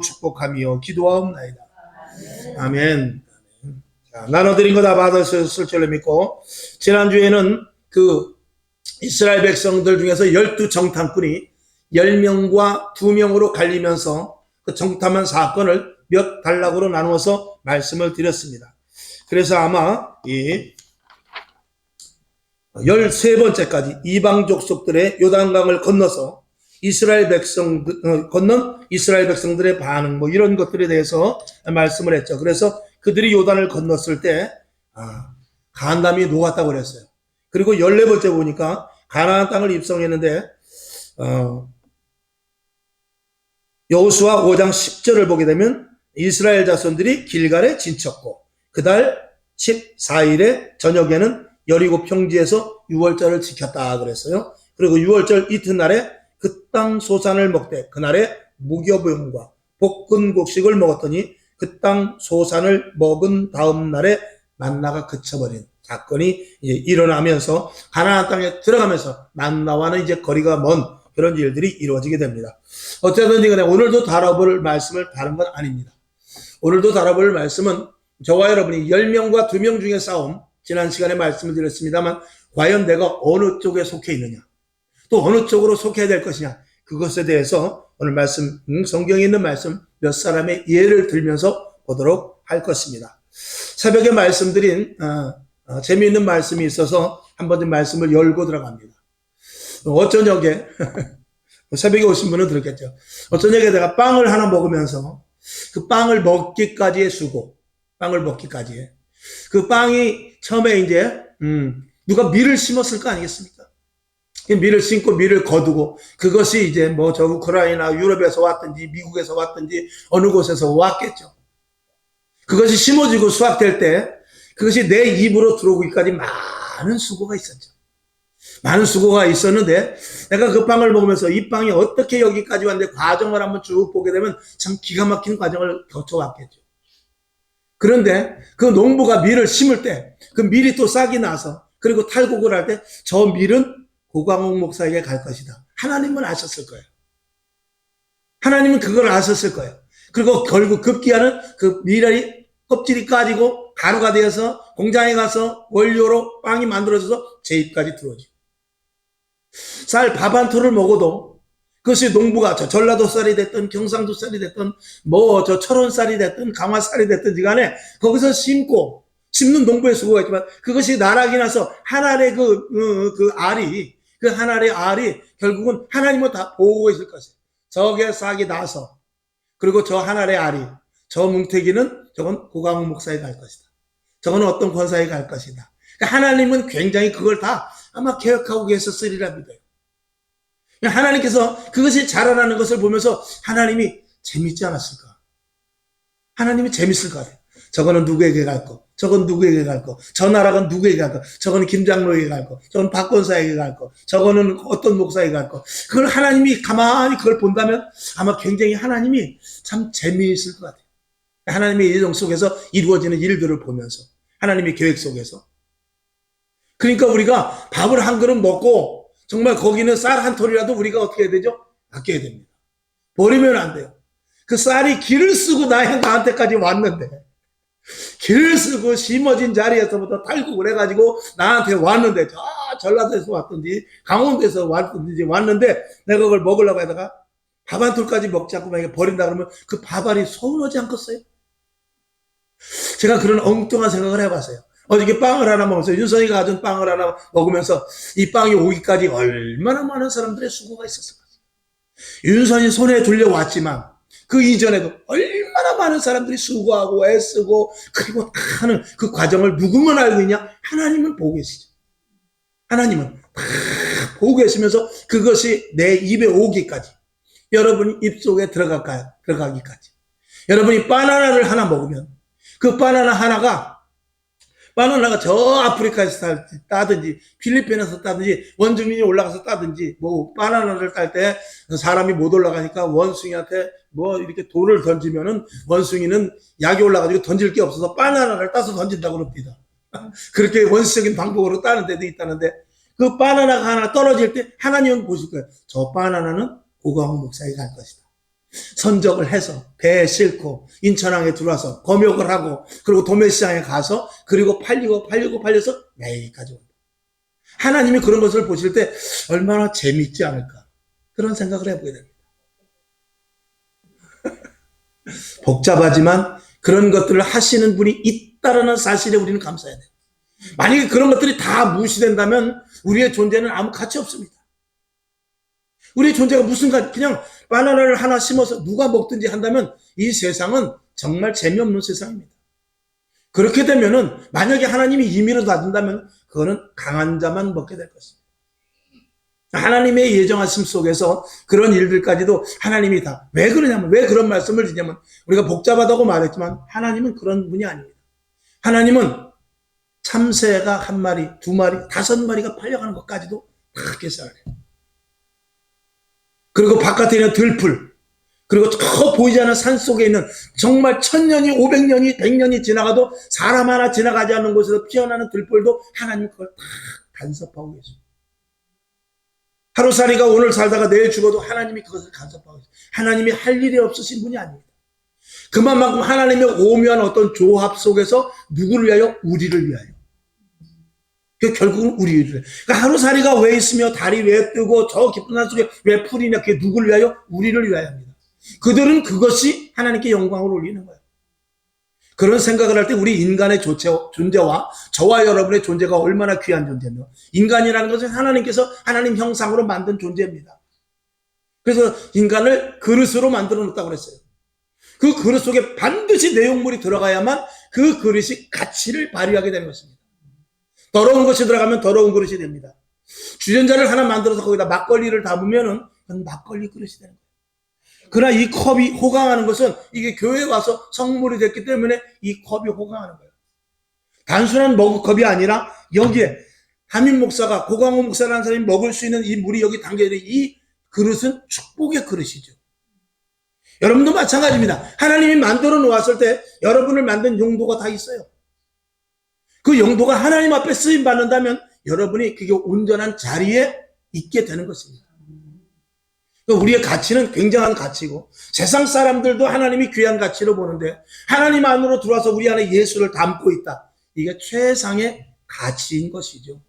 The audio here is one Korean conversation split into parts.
축복하며 기도하옵나이다. 아멘. 자, 나눠드린 거 다 받으셨을 줄로 믿고, 지난주에는 그 이스라엘 백성들 중에서 12정탐꾼이 10명과 2명으로 갈리면서 그 정탐한 사건을 몇 단락으로 나누어서 말씀을 드렸습니다. 그래서 아마 이 13번째까지 이방 족속들의 요단강을 건너서 이스라엘 건넌 이스라엘 백성들의 반응, 뭐 이런 것들에 대해서 말씀을 했죠. 그래서 그들이 요단을 건넜을 때, 간담이 녹았다고 그랬어요. 그리고 14번째 보니까 가나안 땅을 입성했는데, 여호수아 5장 10절을 보게 되면 이스라엘 자손들이 길갈에 진쳤고, 그달 14일에 저녁에는 여리고 평지에서 유월절을 지켰다 그랬어요. 그리고 유월절 이튿날에 그 땅 소산을 먹되 그날에 무교병과 볶은 곡식을 먹었더니 그 땅 소산을 먹은 다음 날에 만나가 그쳐버린 사건이 일어나면서 가나안 땅에 들어가면서 만나와는 이제 거리가 먼 그런 일들이 이루어지게 됩니다. 어쨌든지 간에 오늘도 다뤄볼 말씀을 다른 건 아닙니다. 오늘도 다뤄볼 말씀은 저와 여러분이 10명과 2명 중에 싸움, 지난 시간에 말씀을 드렸습니다만 과연 내가 어느 쪽에 속해 있느냐, 또 어느 쪽으로 속해야 될 것이냐, 그것에 대해서 오늘 말씀, 성경에 있는 말씀 몇 사람의 예를 들면서 보도록 할 것입니다. 새벽에 말씀드린 재미있는 말씀이 있어서 한번 좀 말씀을 열고 들어갑니다. 어쩌녁에 새벽에 오신 분은 들었겠죠. 어쩌녁에 내가 빵을 하나 먹으면서 그 빵을 먹기까지의 수고, 빵을 먹기까지의 그 빵이 처음에 이제 누가 밀을 심었을 거 아니겠습니까? 밀을 심고 밀을 거두고 그것이 이제 뭐 저 우크라이나 유럽에서 왔든지 미국에서 왔든지 어느 곳에서 왔겠죠. 그것이 심어지고 수확될 때 그것이 내 입으로 들어오기까지 많은 수고가 있었죠. 많은 수고가 있었는데 내가 그 빵을 먹으면서 이 빵이 어떻게 여기까지 왔는데 과정을 한번 쭉 보게 되면 참 기가 막힌 과정을 거쳐왔겠죠. 그런데 그 농부가 밀을 심을 때 그 밀이 또 싹이 나서 그리고 탈곡을 할 때 저 밀은 고광욱 목사에게 갈 것이다. 하나님은 아셨을 거예요. 하나님은 그걸 아셨을 거예요. 그리고 결국 급기야는 그 밀이 껍질이 까지고 가루가 되어서 공장에 가서 원료로 빵이 만들어져서 제 입까지 들어오죠. 쌀 밥 한 톨을 먹어도 그것이 농부가 저 전라도 쌀이 됐든 경상도 쌀이 됐든 뭐 저 철원 쌀이 됐든 강화 쌀이 됐든지 간에 거기서 심는 농부의 수고가 있지만 그것이 나락이 나서 한 알의 그 한 알의 알이 결국은 하나님은 다 보고 있을 것이에요. 저게 싹이 나서 그리고 저 한 알의 알이 저 뭉태기는 저건 고강욱 목사에 갈 것이다. 저건 어떤 권사에 갈 것이다. 그러니까 하나님은 굉장히 그걸 다 아마 계획하고 계셨으리라 믿어요. 하나님께서 그것이 자라나는 것을 보면서 하나님이 재밌지 않았을까? 하나님이 재밌을 것 같아요. 저거는 누구에게 갈 거, 저건 누구에게 갈 거, 저 나라가 누구에게 갈 거, 저거는 김장로에게 갈 거, 저건 박권사에게 갈 거, 저거는 어떤 목사에게 갈 거. 그걸 하나님이 가만히 그걸 본다면 아마 굉장히 하나님이 참 재미있을 것 같아요. 하나님의 예정 속에서 이루어지는 일들을 보면서 하나님의 계획 속에서. 그러니까 우리가 밥을 한 그릇 먹고 정말 거기는 쌀 한 톨이라도 우리가 어떻게 해야 되죠? 아껴야 됩니다. 버리면 안 돼요. 그 쌀이 길을 쓰고 나한테까지 왔는데 길을 쓰고 심어진 자리에서부터 탈곡을 해가지고 나한테 왔는데 저 전라도에서 왔든지 강원도에서 왔는데 내가 그걸 먹으려고 하다가 밥 한 톨까지 먹지 않고 만약에 버린다 그러면 그 밥알이 서운하지 않겠어요? 제가 그런 엉뚱한 생각을 해봤어요. 어저께 빵을 하나 먹으면서 윤선이가 가진 빵을 하나 먹으면서 이 빵이 오기까지 얼마나 많은 사람들의 수고가 있었을까. 윤선이 손에 들려왔지만 그 이전에도 얼마나 많은 사람들이 수고하고 애쓰고 그리고 다 하는 그 과정을 누구만 알고 있냐? 하나님은 보고 계시죠. 하나님은 다 보고 계시면서 그것이 내 입에 오기까지 여러분 입속에 들어가기까지 여러분이 바나나를 하나 먹으면 그 바나나가 저 아프리카에서 따든지 필리핀에서 따든지 원주민이 올라가서 따든지 뭐 바나나를 딸 때 사람이 못 올라가니까 원숭이한테 뭐 이렇게 돌을 던지면은 원숭이는 약이 올라가지고 던질 게 없어서 바나나를 따서 던진다고 그럽니다. 그렇게 원시적인 방법으로 따는 데도 있다는데 그 바나나가 하나 떨어질 때 하나님은 보실 거예요. 저 바나나는 고강욱 목사에게 갈 것이다. 선적을 해서 배에 싣고 인천항에 들어와서 검역을 하고 그리고 도매시장에 가서 그리고 팔려서 여기까지 온다. 하나님이 그런 것을 보실 때 얼마나 재밌지 않을까 그런 생각을 해보게 됩니다. 복잡하지만 그런 것들을 하시는 분이 있다라는 사실에 우리는 감사해야 돼요. 만약에 그런 것들이 다 무시된다면 우리의 존재는 아무 가치 없습니다. 우리의 존재가 무슨 가치, 그냥 바나나를 하나 심어서 누가 먹든지 한다면 이 세상은 정말 재미없는 세상입니다. 그렇게 되면은 만약에 하나님이 임의로 놔둔다면 그거는 강한 자만 먹게 될 것입니다. 하나님의 예정하심 속에서 그런 일들까지도 하나님이 다 왜 그러냐면 왜 그런 말씀을 드냐면 우리가 복잡하다고 말했지만 하나님은 그런 분이 아닙니다. 하나님은 참새가 한 마리, 두 마리, 다섯 마리가 팔려가는 것까지도 다 계산을 해요. 그리고 바깥에 있는 들풀, 그리고 저 보이지 않는 산 속에 있는 정말 1000년이, 500년이, 100년이 지나가도 사람 하나 지나가지 않는 곳에서 피어나는 들풀도 하나님 그걸 다 간섭하고 계십니다. 하루살이가 오늘 살다가 내일 죽어도 하나님이 그것을 간섭하고 있어요. 하나님이 할 일이 없으신 분이 아닙니다. 그만큼 하나님의 오묘한 어떤 조합 속에서 누구를 위하여? 우리를 위하여. 결국은 우리를 위하여. 그러니까 하루살이가 왜 있으며 달이 왜 뜨고 저 깊은 산 속에 왜 풀이냐? 그게 누구를 위하여? 우리를 위하여 합니다. 그들은 그것이 하나님께 영광을 올리는 거예요. 그런 생각을 할 때 우리 인간의 존재와 저와 여러분의 존재가 얼마나 귀한 존재며 인간이라는 것은 하나님께서 하나님 형상으로 만든 존재입니다. 그래서 인간을 그릇으로 만들어 놓았다고 그랬어요. 그 그릇 속에 반드시 내용물이 들어가야만 그 그릇이 가치를 발휘하게 되는 것입니다. 더러운 것이 들어가면 더러운 그릇이 됩니다. 주전자를 하나 만들어서 거기다 막걸리를 담으면은 그건 막걸리 그릇이 되는 거예요. 그러나 이 컵이 호강하는 것은 이게 교회에 와서 성물이 됐기 때문에 이 컵이 호강하는 거예요. 단순한 머그컵이 아니라 여기에 담임 목사가 고강호 목사라는 사람이 먹을 수 있는 이 물이 여기 담겨있는 이 그릇은 축복의 그릇이죠. 여러분도 마찬가지입니다. 하나님이 만들어 놓았을 때 여러분을 만든 용도가 다 있어요. 그 용도가 하나님 앞에 쓰임 받는다면 여러분이 그게 온전한 자리에 있게 되는 것입니다. 우리의 가치는 굉장한 가치고 세상 사람들도 하나님이 귀한 가치로 보는데 하나님 안으로 들어와서 우리 안에 예수를 담고 있다. 이게 최상의 가치인 것이죠.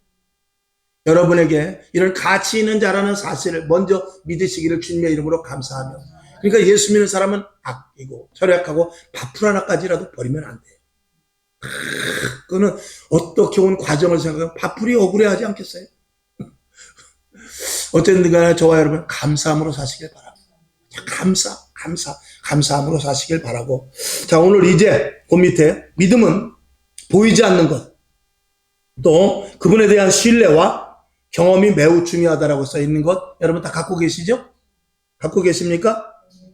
여러분에게 이런 가치 있는 자라는 사실을 먼저 믿으시기를 주님의 이름으로 감사하며 그러니까 예수 믿는 사람은 아끼고 절약하고 밥풀 하나까지라도 버리면 안 돼요. 그거는 어떻게 온 과정을 생각하면 밥풀이 억울해하지 않겠어요? 어쨌든 간에 저와 여러분 감사함으로 사시길 바랍니다. 감사함으로 사시길 바라고. 자, 오늘 이제 그 밑에 믿음은 보이지 않는 것, 또 그분에 대한 신뢰와 경험이 매우 중요하다라고 써 있는 것 여러분 다 갖고 계시죠? 갖고 계십니까?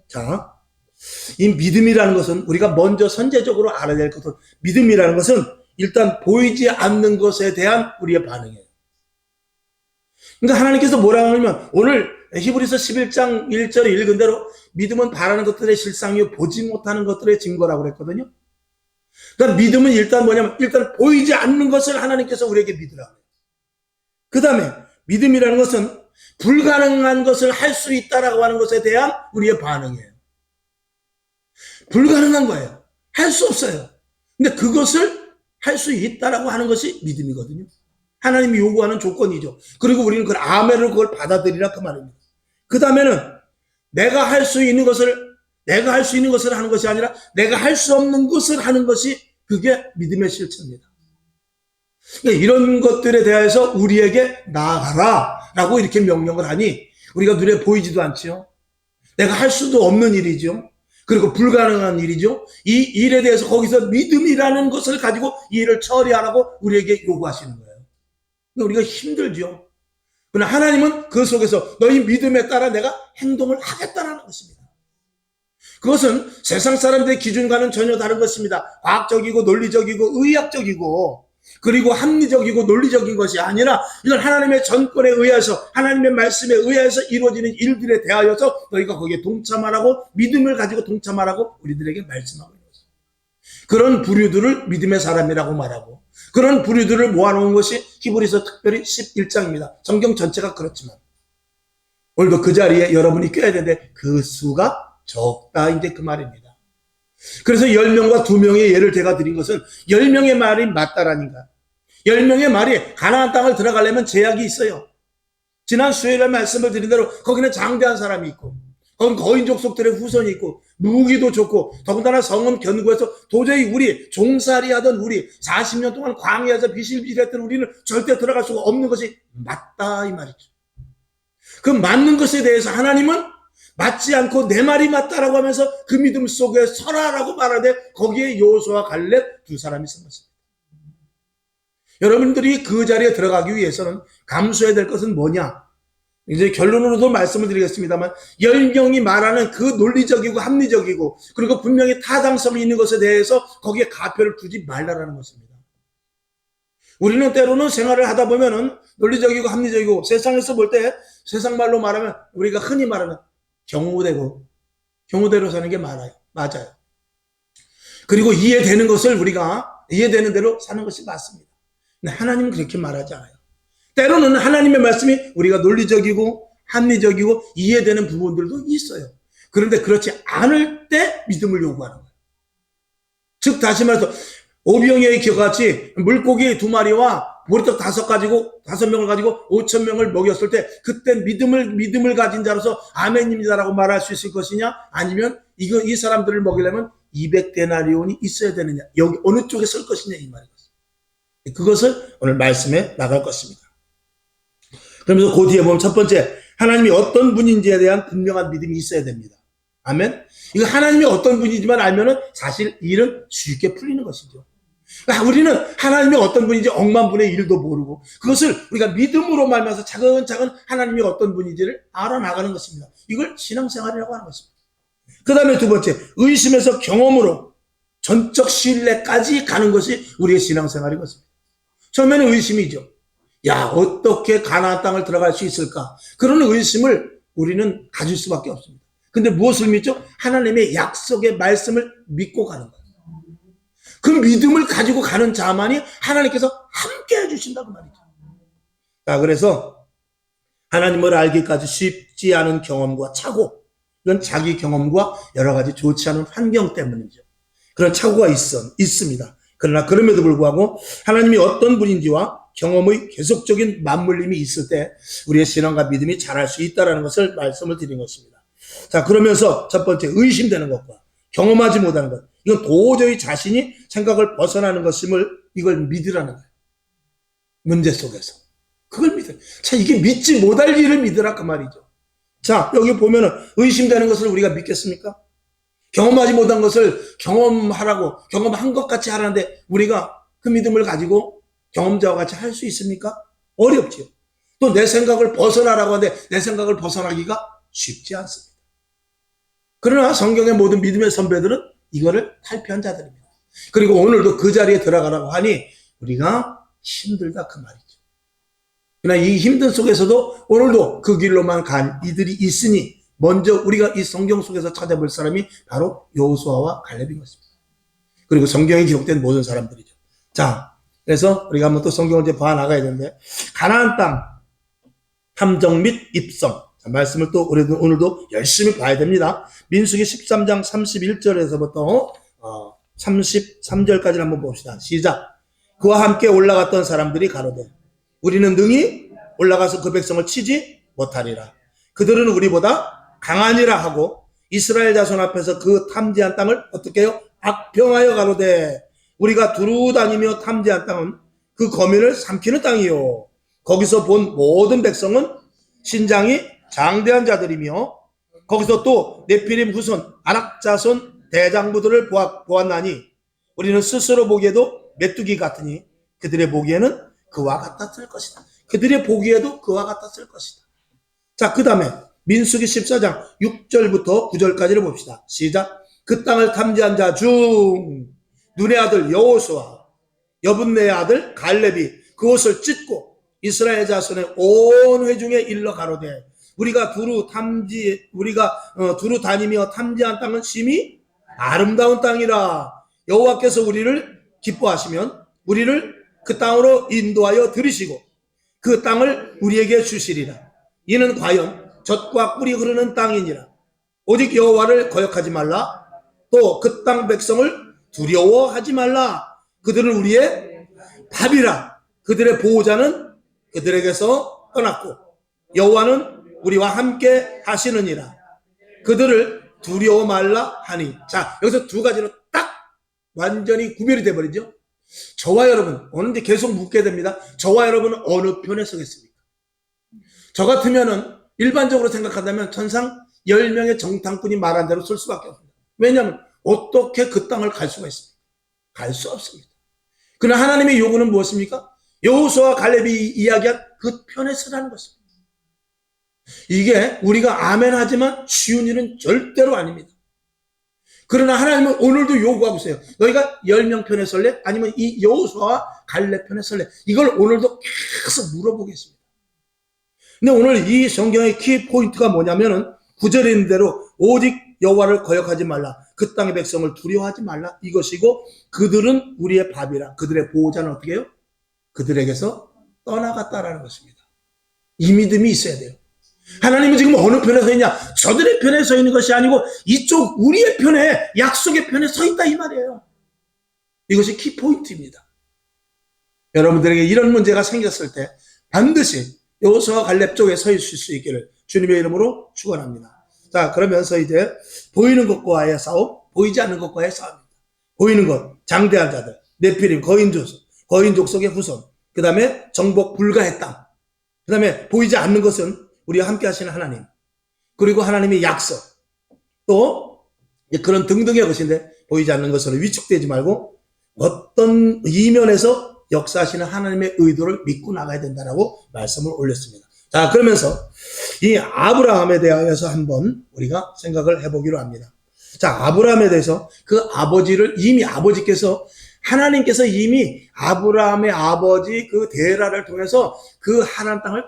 자, 이 믿음이라는 것은 우리가 먼저 선제적으로 알아야 될 것은 믿음이라는 것은 일단 보이지 않는 것에 대한 우리의 반응이에요. 그러니까 하나님께서 뭐라고 하냐면 오늘 히브리서 11장 1절에 읽은 대로 믿음은 바라는 것들의 실상이요 보지 못하는 것들의 증거라고 그랬거든요. 그러니까 믿음은 일단 뭐냐면 일단 보이지 않는 것을 하나님께서 우리에게 믿으라고 해요. 그 다음에 믿음이라는 것은 불가능한 것을 할 수 있다라고 하는 것에 대한 우리의 반응이에요. 불가능한 거예요. 할 수 없어요. 근데 그것을 할 수 있다라고 하는 것이 믿음이거든요. 하나님이 요구하는 조건이죠. 그리고 우리는 그걸 아멘으로 그걸 받아들이라 그 말입니다. 그 다음에는 내가 할 수 있는 것을 하는 것이 아니라 내가 할 수 없는 것을 하는 것이 그게 믿음의 실체입니다. 그러니까 이런 것들에 대해서 우리에게 나아가라 라고 이렇게 명령을 하니 우리가 눈에 보이지도 않죠. 내가 할 수도 없는 일이죠. 그리고 불가능한 일이죠. 이 일에 대해서 거기서 믿음이라는 것을 가지고 이 일을 처리하라고 우리에게 요구하시는 거예요. 우리가 힘들죠. 그러나 하나님은 그 속에서 너희 믿음에 따라 내가 행동을 하겠다는 것입니다. 그것은 세상 사람들의 기준과는 전혀 다른 것입니다. 과학적이고 논리적이고 의학적이고 그리고 합리적이고 논리적인 것이 아니라 이건 하나님의 전권에 의해서 하나님의 말씀에 의해서 이루어지는 일들에 대하여서 너희가 거기에 동참하라고 믿음을 가지고 동참하라고 우리들에게 말씀하고 있는 것입니다. 그런 부류들을 믿음의 사람이라고 말하고 그런 부류들을 모아놓은 것이 히브리서 특별히 11장입니다. 성경 전체가 그렇지만 오늘도 그 자리에 여러분이 껴야 되는데 그 수가 적다 이제 그 말입니다. 그래서 10명과 2명의 예를 제가 드린 것은 10명의 말이 맞다라니까. 10명의 말이 가나안 땅을 들어가려면 제약이 있어요. 지난 수요일에 말씀을 드린 대로 거기는 장대한 사람이 있고 거긴 거인 족속들의 후손이 있고 무기도 좋고 더군다나 성은 견고해서 도저히 우리 종살이 하던 우리 40년 동안 광야에서 비실비실했던 우리는 절대 들어갈 수가 없는 것이 맞다 이 말이죠. 그 맞는 것에 대해서 하나님은 맞지 않고 내 말이 맞다라고 하면서 그 믿음 속에 서라라고 말하되 거기에 여호수아와 갈렙 두 사람이 선 것입니다. 여러분들이 그 자리에 들어가기 위해서는 감수해야 될 것은 뭐냐? 이제 결론으로도 말씀을 드리겠습니다만 10명이 말하는 그 논리적이고 합리적이고 그리고 분명히 타당성이 있는 것에 대해서 거기에 가표를 두지 말라라는 것입니다. 우리는 때로는 생활을 하다 보면은 논리적이고 합리적이고 세상에서 볼 때 세상 말로 말하면 우리가 흔히 말하는 경우대로 사는 게 맞아요. 그리고 이해되는 것을 우리가 이해되는 대로 사는 것이 맞습니다. 근데 하나님은 그렇게 말하지 않아요. 때로는 하나님의 말씀이 우리가 논리적이고 합리적이고 이해되는 부분들도 있어요. 그런데 그렇지 않을 때 믿음을 요구하는 거예요. 즉 다시 말해서 오병이어의 기같이 물고기 2마리와 보리떡 5명을 가지고 5,000명을 먹였을 때 그때 믿음을 가진 자로서 아멘입니다라고 말할 수 있을 것이냐, 아니면 이 사람들을 먹이려면 200데나리온이 있어야 되느냐, 여기 어느 쪽에 설 것이냐 이 말이거든요. 그것을 오늘 말씀에 나갈 것입니다. 그러면서 그 뒤에 보면 첫 번째, 하나님이 어떤 분인지에 대한 분명한 믿음이 있어야 됩니다. 아멘. 이거 하나님이 어떤 분이지만 알면은 사실 일은 쉽게 풀리는 것이죠. 그러니까 우리는 하나님이 어떤 분인지 억만분의 1도 모르고 그것을 우리가 믿음으로 말면서 차근차근 하나님이 어떤 분인지를 알아나가는 것입니다. 이걸 신앙생활이라고 하는 것입니다. 그 다음에 두 번째, 의심에서 경험으로 전적 신뢰까지 가는 것이 우리의 신앙생활인 것입니다. 처음에는 의심이죠. 야, 어떻게 가나안 땅을 들어갈 수 있을까? 그런 의심을 우리는 가질 수밖에 없습니다. 근데 무엇을 믿죠? 하나님의 약속의 말씀을 믿고 가는 거예요. 그 믿음을 가지고 가는 자만이 하나님께서 함께 해주신다고 말이죠. 자, 그래서 하나님을 알기까지 쉽지 않은 경험과 착오, 이건 자기 경험과 여러 가지 좋지 않은 환경 때문이죠. 그런 착오가 있습니다. 그러나 그럼에도 불구하고 하나님이 어떤 분인지와 경험의 계속적인 맞물림이 있을 때 우리의 신앙과 믿음이 자랄 수 있다는 것을 말씀을 드린 것입니다. 자, 그러면서 첫 번째, 의심되는 것과 경험하지 못하는 것, 이건 도저히 자신이 생각을 벗어나는 것임을 이걸 믿으라는 거예요. 문제 속에서 그걸 믿어요. 자, 이게 믿지 못할 일을 믿으라 그 말이죠. 자, 여기 보면은 의심되는 것을 우리가 믿겠습니까? 경험하지 못한 것을 경험한 것 같이 하라는데 우리가 그 믿음을 가지고 경험자와 같이 할 수 있습니까? 어렵지요. 또 내 생각을 벗어나라고 하는데 내 생각을 벗어나기가 쉽지 않습니다. 그러나 성경의 모든 믿음의 선배들은 이거를 탈피한 자들입니다. 그리고 오늘도 그 자리에 들어가라고 하니 우리가 힘들다 그 말이죠. 그러나 이 힘든 속에서도 오늘도 그 길로만 간 이들이 있으니 먼저 우리가 이 성경 속에서 찾아볼 사람이 바로 여호수아와 갈렙인 것입니다. 그리고 성경에 기록된 모든 사람들이죠. 자, 그래서 우리가 한번 또 성경을 이제 봐나가야 되는데, 가나안 땅 탐정 및 입성. 자, 말씀을 또 오늘도 열심히 봐야 됩니다. 민수기 13장 31절에서부터 33절까지 한번 봅시다. 시작. 그와 함께 올라갔던 사람들이 가로되 우리는 능히 올라가서 그 백성을 치지 못하리라. 그들은 우리보다 강하니라 하고 이스라엘 자손 앞에서 그 탐지한 땅을 어떻게 해요? 악평하여 가로되 우리가 두루 다니며 탐지한 땅은 그 거민을 삼키는 땅이요. 거기서 본 모든 백성은 신장이 장대한 자들이며 거기서 또 네피림 후손 아낙 자손 대장부들을 보았나니 우리는 스스로 보기에도 메뚜기 같으니 그들의 보기에는 그와 같았을 것이다. 그들의 보기에도 그와 같았을 것이다. 자, 그 다음에 민수기 14장 6절부터 9절까지를 봅시다. 시작. 그 땅을 탐지한 자 중 눈의 아들 여호수아 여분네의 아들 갈렙이 그곳을 찢고 이스라엘 자손의 온 회중에 일러 가로되 우리가 두루 다니며 탐지한 땅은 심히 아름다운 땅이라. 여호와께서 우리를 기뻐하시면 우리를 그 땅으로 인도하여 들이시고 그 땅을 우리에게 주시리라. 이는 과연 젖과 꿀이 흐르는 땅이니라. 오직 여호와를 거역하지 말라. 또 그 땅 백성을 두려워하지 말라. 그들은 우리의 밥이라. 그들의 보호자는 그들에게서 떠났고 여호와는 우리와 함께 하시느니라. 그들을 두려워 말라 하니. 자, 여기서 두 가지로 딱 완전히 구별이 돼버리죠. 저와 여러분, 오늘 이제 계속 묻게 됩니다. 저와 여러분은 어느 편에 서겠습니까? 저 같으면은 일반적으로 생각한다면 천상 10명의 정탐꾼이 말한 대로 쓸 수밖에 없습니다. 왜냐하면 어떻게 그 땅을 갈 수가 있습니까? 갈 수 없습니다. 그러나 하나님의 요구는 무엇입니까? 여호수아와 갈렙이 이야기한 그 편에 서라는 것입니다. 이게 우리가 아멘 하지만 쉬운 일은 절대로 아닙니다. 그러나 하나님은 오늘도 요구하고 있어요. 너희가 10명 편에 설래? 아니면 이 여호수아와 갈렙 편에 설래? 이걸 오늘도 계속 물어보겠습니다. 근데 오늘 이 성경의 키 포인트가 뭐냐면은 9절에 있는 대로 오직 여호와를 거역하지 말라. 그 땅의 백성을 두려워하지 말라. 이것이고 그들은 우리의 밥이라. 그들의 보호자는 어떻게 해요? 그들에게서 떠나갔다라는 것입니다. 이 믿음이 있어야 돼요. 하나님은 지금 어느 편에 서 있냐? 저들의 편에 서 있는 것이 아니고 이쪽 우리의 편에, 약속의 편에 서 있다 이 말이에요. 이것이 키포인트입니다. 여러분들에게 이런 문제가 생겼을 때 반드시 여호수아와 갈렙 쪽에 서 있을 수 있기를 주님의 이름으로 축원합니다. 자, 그러면서 이제 보이는 것과의 싸움, 보이지 않는 것과의 싸움입니다. 보이는 것, 장대한 자들, 네피림, 거인 족속의 후손, 그 다음에 정복 불가의 땅, 그 다음에 보이지 않는 것은 우리와 함께 하시는 하나님, 그리고 하나님의 약속, 또 그런 등등의 것인데 보이지 않는 것으로 위축되지 말고 어떤 이면에서 역사하시는 하나님의 의도를 믿고 나가야 된다라고 말씀을 올렸습니다. 자, 그러면서 이 아브라함에 대하여서 한번 우리가 생각을 해보기로 합니다. 자, 아브라함에 대해서 그 아버지를 이미 하나님께서 이미 아브라함의 아버지 그 데라를 통해서 그 하나님 땅을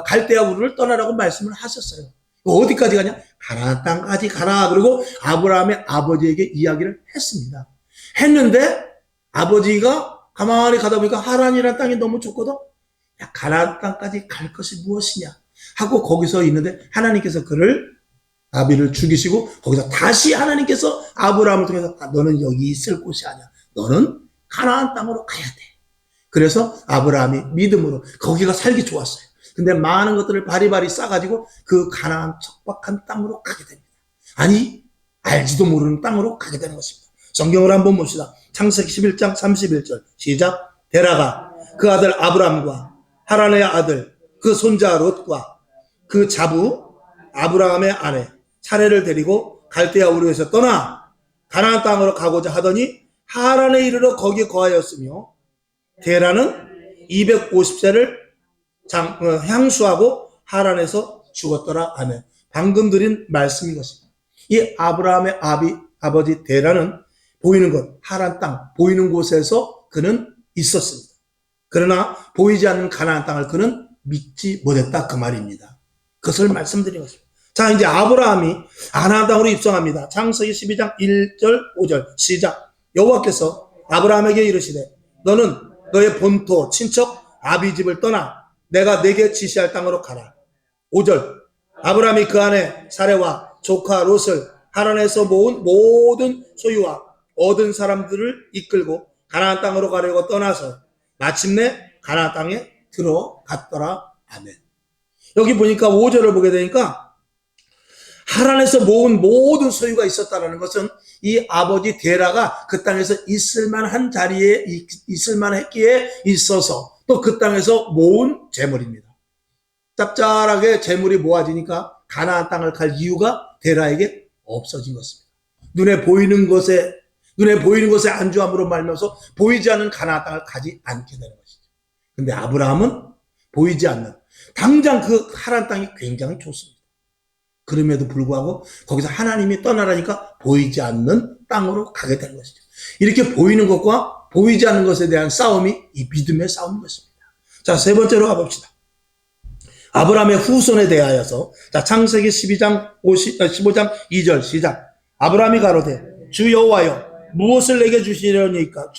갈대아 우르를 떠나라고 말씀을 하셨어요. 어디까지 가냐? 가나안 땅까지 가라. 그리고 아브라함의 아버지에게 이야기를 했습니다. 했는데 아버지가 가만히 가다 보니까 하란이라는 땅이 너무 좋거든. 야, 가나안 땅까지 갈 것이 무엇이냐 하고 거기서 있는데 하나님께서 그를 아비를 죽이시고 거기서 다시 하나님께서 아브라함을 통해서 너는 여기 있을 곳이 아니야. 너는 가나안 땅으로 가야 돼. 그래서 아브라함이 믿음으로 거기가 살기 좋았어요. 근데 많은 것들을 바리바리 싸가지고 그 가나안 척박한 땅으로 가게 됩니다. 아니, 알지도 모르는 땅으로 가게 되는 것입니다. 성경을 한번 봅시다. 창세기 11장 31절 시작. 데라가 그 아들 아브람과 하란의 아들 그 손자 롯과 그 자부 아브라함의 아내 사레를 데리고 갈대아 우르에서 떠나 가나안 땅으로 가고자 하더니 하란에 이르러 거기에 거하였으며 데라는 250세를 향수하고 하란에서 죽었더라. 아멘. 방금 드린 말씀인 것입니다. 이 아브라함의 아버지 데라는 보이는 것, 하란 땅, 보이는 곳에서 그는 있었습니다. 그러나 보이지 않는 가나안 땅을 그는 믿지 못했다 그 말입니다. 그것을 말씀드린 것입니다. 자, 이제 아브라함이 가나안 땅으로 입성합니다. 창세기 12장 1절 5절 시작. 여호와께서 아브라함에게 이르시되 너는 너의 본토 친척 아비 집을 떠나 내가 내게 지시할 땅으로 가라. 5절 아브라함이 그 아내 사레와 조카 롯을 하란에서 모은 모든 소유와 얻은 사람들을 이끌고 가나안 땅으로 가려고 떠나서 마침내 가나안 땅에 들어갔더라. 아멘. 여기 보니까 5절을 보게 되니까 하란에서 모은 모든 소유가 있었다는 것은 이 아버지 데라가 그 땅에서 있을만한 자리에 있을만했기에 있어서 또 그 땅에서 모은 재물입니다. 짭짤하게 재물이 모아지니까 가나안 땅을 갈 이유가 데라에게 없어진 것입니다. 눈에 보이는 것에 안주함으로 말면서 보이지 않는 가나안 땅을 가지 않게 되는 것이죠. 근데 아브라함은 보이지 않는 당장 그 하란 땅이 굉장히 좋습니다. 그럼에도 불구하고 거기서 하나님이 떠나라니까 보이지 않는 땅으로 가게 되는 것이죠. 이렇게 보이는 것과 보이지 않는 것에 대한 싸움이 이 믿음의 싸움인 것입니다. 자, 세 번째로 가봅시다. 아브라함의 후손에 대하여서 자, 창세기 15장 2절 시작. 아브라함이 가로되 주 여호와여 무엇을 내게 주시려나이까?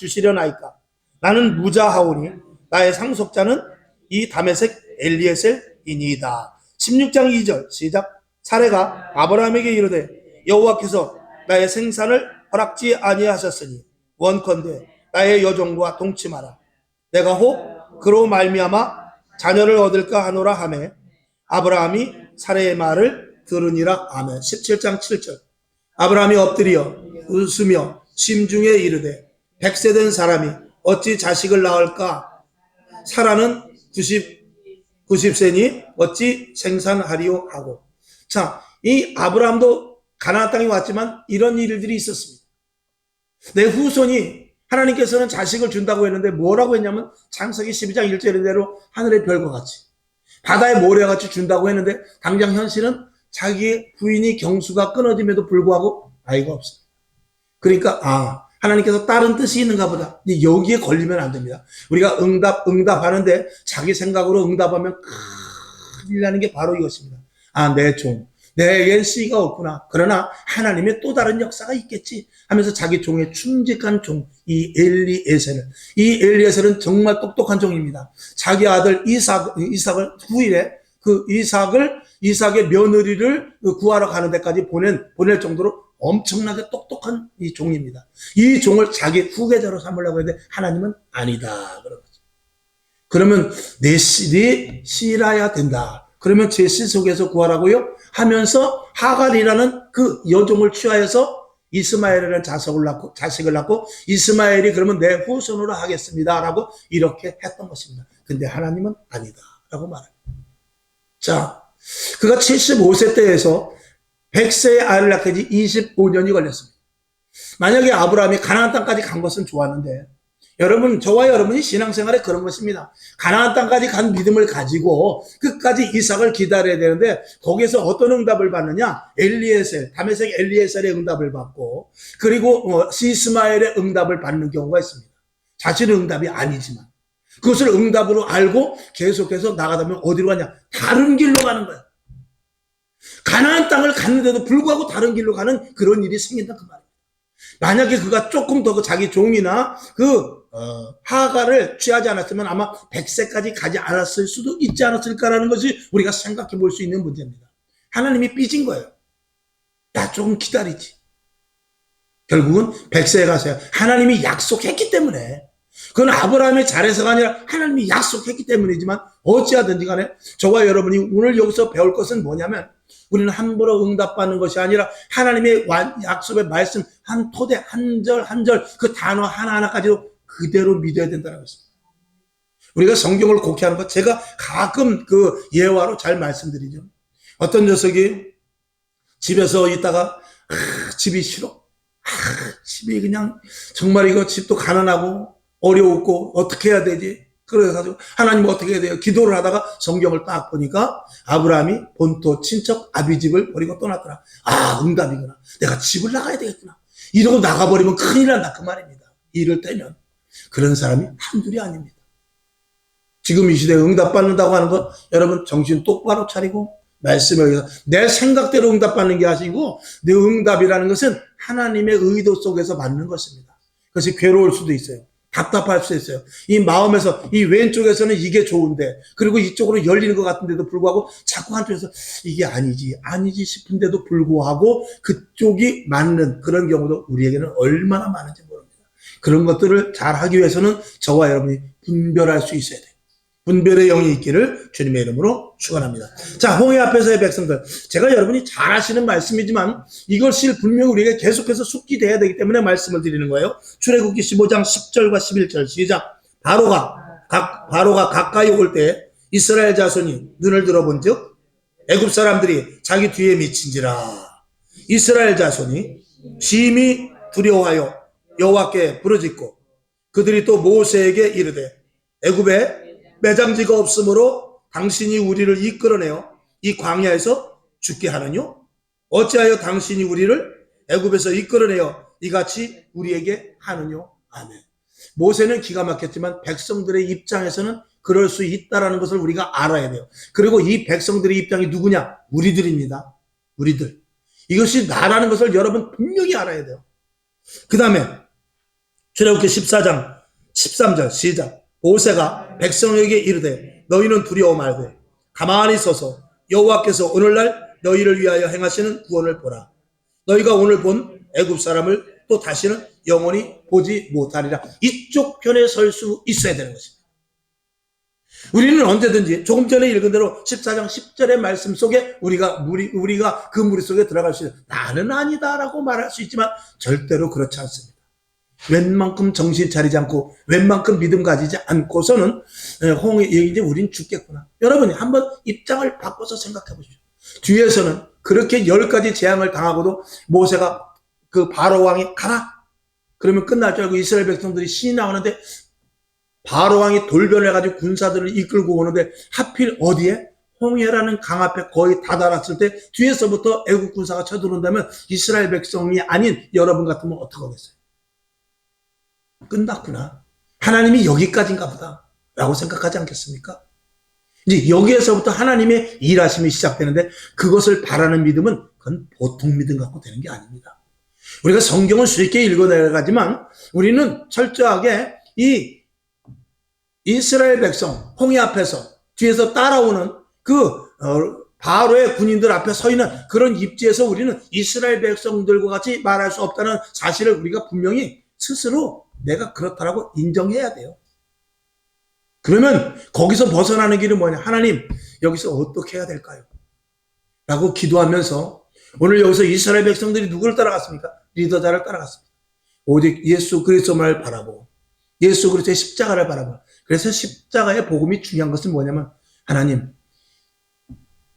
나는 무자하오니 나의 상속자는 이 다메섹 엘리에셀이니이다. 16장 2절 시작. 사례가 아브라함에게 이르되 여호와께서 나의 생산을 허락지 아니하셨으니 원컨대 나의 여종과 동침하라. 내가 혹 그로 말미암아 자녀를 얻을까 하노라 하매 아브라함이 사례의 말을 들으니라. 아멘. 17장 7절. 아브라함이 엎드려 웃으며 심중에 이르되 100세 된 사람이 어찌 자식을 낳을까? 사라는 90세니 어찌 생산하리요 하고. 자, 이 아브라함도 가나안 땅에 왔지만 이런 일들이 있었습니다. 내 후손이 하나님께서는 자식을 준다고 했는데 뭐라고 했냐면 창세기 12장 1절대로 하늘의 별과 같이 바다의 모래와 같이 준다고 했는데 당장 현실은 자기의 부인이 경수가 끊어짐에도 불구하고 아이가 없어요. 그러니까 하나님께서 다른 뜻이 있는가 보다. 여기에 걸리면 안 됩니다. 우리가 응답하는데 자기 생각으로 응답하면 큰일 나는 게 바로 이것입니다. 내 종, 내겐 씨가 없구나. 그러나 하나님의 또 다른 역사가 있겠지 하면서 자기 종에 충직한 종, 이 엘리에셀은 정말 똑똑한 종입니다. 자기 아들 이삭을 후일에 이삭의 며느리를 구하러 가는 데까지 보낼 정도로 엄청나게 똑똑한 이 종입니다. 이 종을 자기 후계자로 삼으려고 했는데 하나님은 아니다. 그러면 내 씨라야 된다. 그러면 제 씨 속에서 구하라고요? 하면서 하갈이라는 그 여종을 취하여서 이스마엘이라는 자식을 낳고 이스마엘이 그러면 내 후손으로 하겠습니다. 라고 이렇게 했던 것입니다. 근데 하나님은 아니다. 라고 말합니다. 자, 그가 75세 때에서 100세의 아이를 낳게 지 25년이 걸렸습니다. 만약에 아브라함이 가나안 땅까지 간 것은 좋았는데 여러분, 저와 여러분이 신앙생활에 그런 것입니다. 가나안 땅까지 간 믿음을 가지고 끝까지 이삭을 기다려야 되는데 거기에서 어떤 응답을 받느냐? 다메섹 엘리에셀의 응답을 받고 그리고 이스마엘의 응답을 받는 경우가 있습니다. 자신의 응답이 아니지만 그것을 응답으로 알고 계속해서 나가다 보면 어디로 가냐? 다른 길로 가는 거야. 가나안 땅을 갔는데도 불구하고 다른 길로 가는 그런 일이 생긴다 그 말이에요. 만약에 그가 조금 더 자기 종이나 하갈을 취하지 않았으면 아마 100세까지 가지 않았을 수도 있지 않았을까라는 것이 우리가 생각해 볼 수 있는 문제입니다. 하나님이 삐진 거예요. 나 조금 기다리지. 결국은 100세에 가세요. 하나님이 약속했기 때문에. 그건 아브라함이 잘해서가 아니라 하나님이 약속했기 때문이지만 어찌하든지 간에 저와 여러분이 오늘 여기서 배울 것은 뭐냐면 우리는 함부로 응답받는 것이 아니라 하나님의 약속의 말씀 한 토대 한 절 한 절 그 단어 하나하나까지도 그대로 믿어야 된다는 것입니다. 우리가 성경을 곡해하는 것 제가 가끔 그 예화로 잘 말씀드리죠. 어떤 녀석이 집에서 있다가 집이 싫어. 집이 그냥 정말 이거 집도 가난하고 어려웠고 어떻게 해야 되지? 그래가지고 하나님 어떻게 해야 돼요? 기도를 하다가 성경을 딱 보니까 아브라함이 본토 친척 아비집을 버리고 떠났더라. 응답이구나. 내가 집을 나가야 되겠구나. 이러고 나가버리면 큰일 난다 그 말입니다. 이럴 때면 그런 사람이 한둘이 아닙니다. 지금 이 시대에 응답받는다고 하는 것 여러분 정신 똑바로 차리고 말씀에 의해서 내 생각대로 응답받는 게 아니고 내 응답이라는 것은 하나님의 의도 속에서 받는 것입니다. 그것이 괴로울 수도 있어요. 답답할 수 있어요. 이 마음에서 이 왼쪽에서는 이게 좋은데 그리고 이쪽으로 열리는 것 같은데도 불구하고 자꾸 한쪽에서 이게 아니지 싶은데도 불구하고 그쪽이 맞는 그런 경우도 우리에게는 얼마나 많은지 모릅니다. 그런 것들을 잘 하기 위해서는 저와 여러분이 분별할 수 있어야 돼요. 분별의 영이 있기를 주님의 이름으로 축원합니다. 자, 홍해 앞에서의 백성들, 제가 여러분이 잘 아시는 말씀이지만 이것이 분명히 우리에게 계속해서 숙지돼야 되기 때문에 말씀을 드리는 거예요. 출애굽기 15장 10절과 11절 시작. 바로가 가까이 올 때 이스라엘 자손이 눈을 들어본즉 애굽 사람들이 자기 뒤에 미친지라. 이스라엘 자손이 심히 두려워하여 여호와께 부르짖고 그들이 또 모세에게 이르되 애굽에 매장지가 없으므로 당신이 우리를 이끌어내어 이 광야에서 죽게 하느뇨? 어찌하여 당신이 우리를 애굽에서 이끌어내어 이같이 우리에게 하느뇨? 아멘. 모세는 기가 막혔지만 백성들의 입장에서는 그럴 수 있다는 것을 우리가 알아야 돼요. 그리고 이 백성들의 입장이 누구냐? 우리들입니다. 우리들. 이것이 나라는 것을 여러분 분명히 알아야 돼요. 그 다음에 출애굽기 14장 13절 시작. 모세가 백성에게 이르되 너희는 두려워 말고 가만히 서서 여호와께서 오늘날 너희를 위하여 행하시는 구원을 보라. 너희가 오늘 본 애굽 사람을 또 다시는 영원히 보지 못하리라. 이쪽 편에 설 수 있어야 되는 것입니다. 우리는 언제든지 조금 전에 읽은 대로 14장 10절의 말씀 속에 우리가 그 무리 속에 들어갈 수 있는, 나는 아니다라고 말할 수 있지만 절대로 그렇지 않습니다. 웬만큼 정신 차리지 않고 웬만큼 믿음 가지지 않고서는 이제 우린 죽겠구나. 여러분이 한번 입장을 바꿔서 생각해 보십시오. 뒤에서는 그렇게 10가지 재앙을 당하고도 모세가 그 바로 왕이 가라 그러면 끝날 줄 알고 이스라엘 백성들이 신이 나오는데 바로 왕이 돌변을 해가지고 군사들을 이끌고 오는데 하필 어디에? 홍해라는 강 앞에 거의 다다랐을 때 뒤에서부터 애국 군사가 쳐들어온다면 이스라엘 백성이 아닌 여러분 같으면 어떡하겠어요? 끝났구나. 하나님이 여기까지인가 보다 라고 생각하지 않겠습니까? 이제 여기에서부터 하나님의 일하심이 시작되는데 그것을 바라는 믿음은 그건 보통 믿음 갖고 되는 게 아닙니다. 우리가 성경을 쉽게 읽어내가지만 우리는 철저하게 이 이스라엘 백성 홍해 앞에서 뒤에서 따라오는 바로의 군인들 앞에 서 있는 그런 입지에서 우리는 이스라엘 백성들과 같이 말할 수 없다는 사실을 우리가 분명히 스스로 내가 그렇다라고 인정해야 돼요. 그러면 거기서 벗어나는 길은 뭐냐? 하나님, 여기서 어떻게 해야 될까요? 라고 기도하면서 오늘 여기서 이스라엘 백성들이 누구를 따라갔습니까? 리더자를 따라갔습니다. 오직 예수 그리스도만을 바라보고 예수 그리스도의 십자가를 바라보고, 그래서 십자가의 복음이 중요한 것은 뭐냐면 하나님,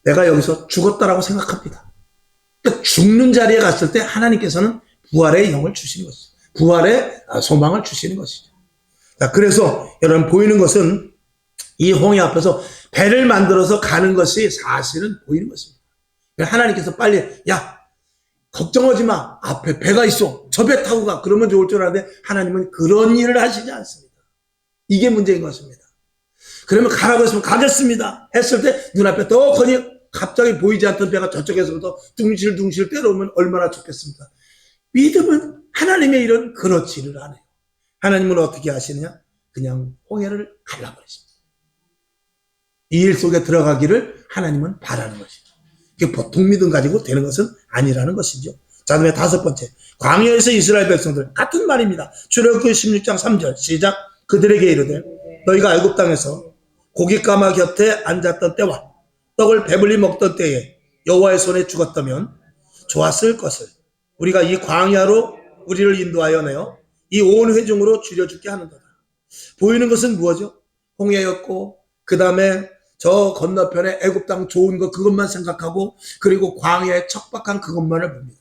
내가 여기서 죽었다라고 생각합니다. 그러니까 죽는 자리에 갔을 때 하나님께서는 부활의 영을 주시는 것이죠. 부활의 소망을 주시는 것이죠. 자, 그래서 여러분 보이는 것은 이 홍해 앞에서 배를 만들어서 가는 것이 사실은 보이는 것입니다. 하나님께서 빨리 야 걱정하지 마, 앞에 배가 있어, 저 배 타고 가, 그러면 좋을 줄 알았는데 하나님은 그런 일을 하시지 않습니다. 이게 문제인 것입니다. 그러면 가라고 했으면 가겠습니다 했을 때 눈앞에 떡하니 갑자기 보이지 않던 배가 저쪽에서부터 둥실둥실 때려오면 얼마나 좋겠습니까? 믿음은 하나님의 일은 그렇지를 않아요. 하나님은 어떻게 하시느냐? 그냥 홍해를 갈라버리십니다. 이 일 속에 들어가기를 하나님은 바라는 것이죠. 이게 보통 믿음 가지고 되는 것은 아니라는 것이죠. 자, 그다음에 5번째, 광야에서 이스라엘 백성들 같은 말입니다. 출애굽기 16장 3절 시작. 그들에게 이르되 너희가 애굽 땅에서 고깃가마 곁에 앉았던 때와 떡을 배불리 먹던 때에 여호와의 손에 죽었다면 좋았을 것을 우리가 이 광야로 우리를 인도하여 내어 이 온 회중으로 줄여 죽게 하는도다. 보이는 것은 무엇이죠? 홍해였고 그 다음에 저 건너편에 애굽 땅 좋은 거 그것만 생각하고 그리고 광야의 척박한 그것만을 봅니다.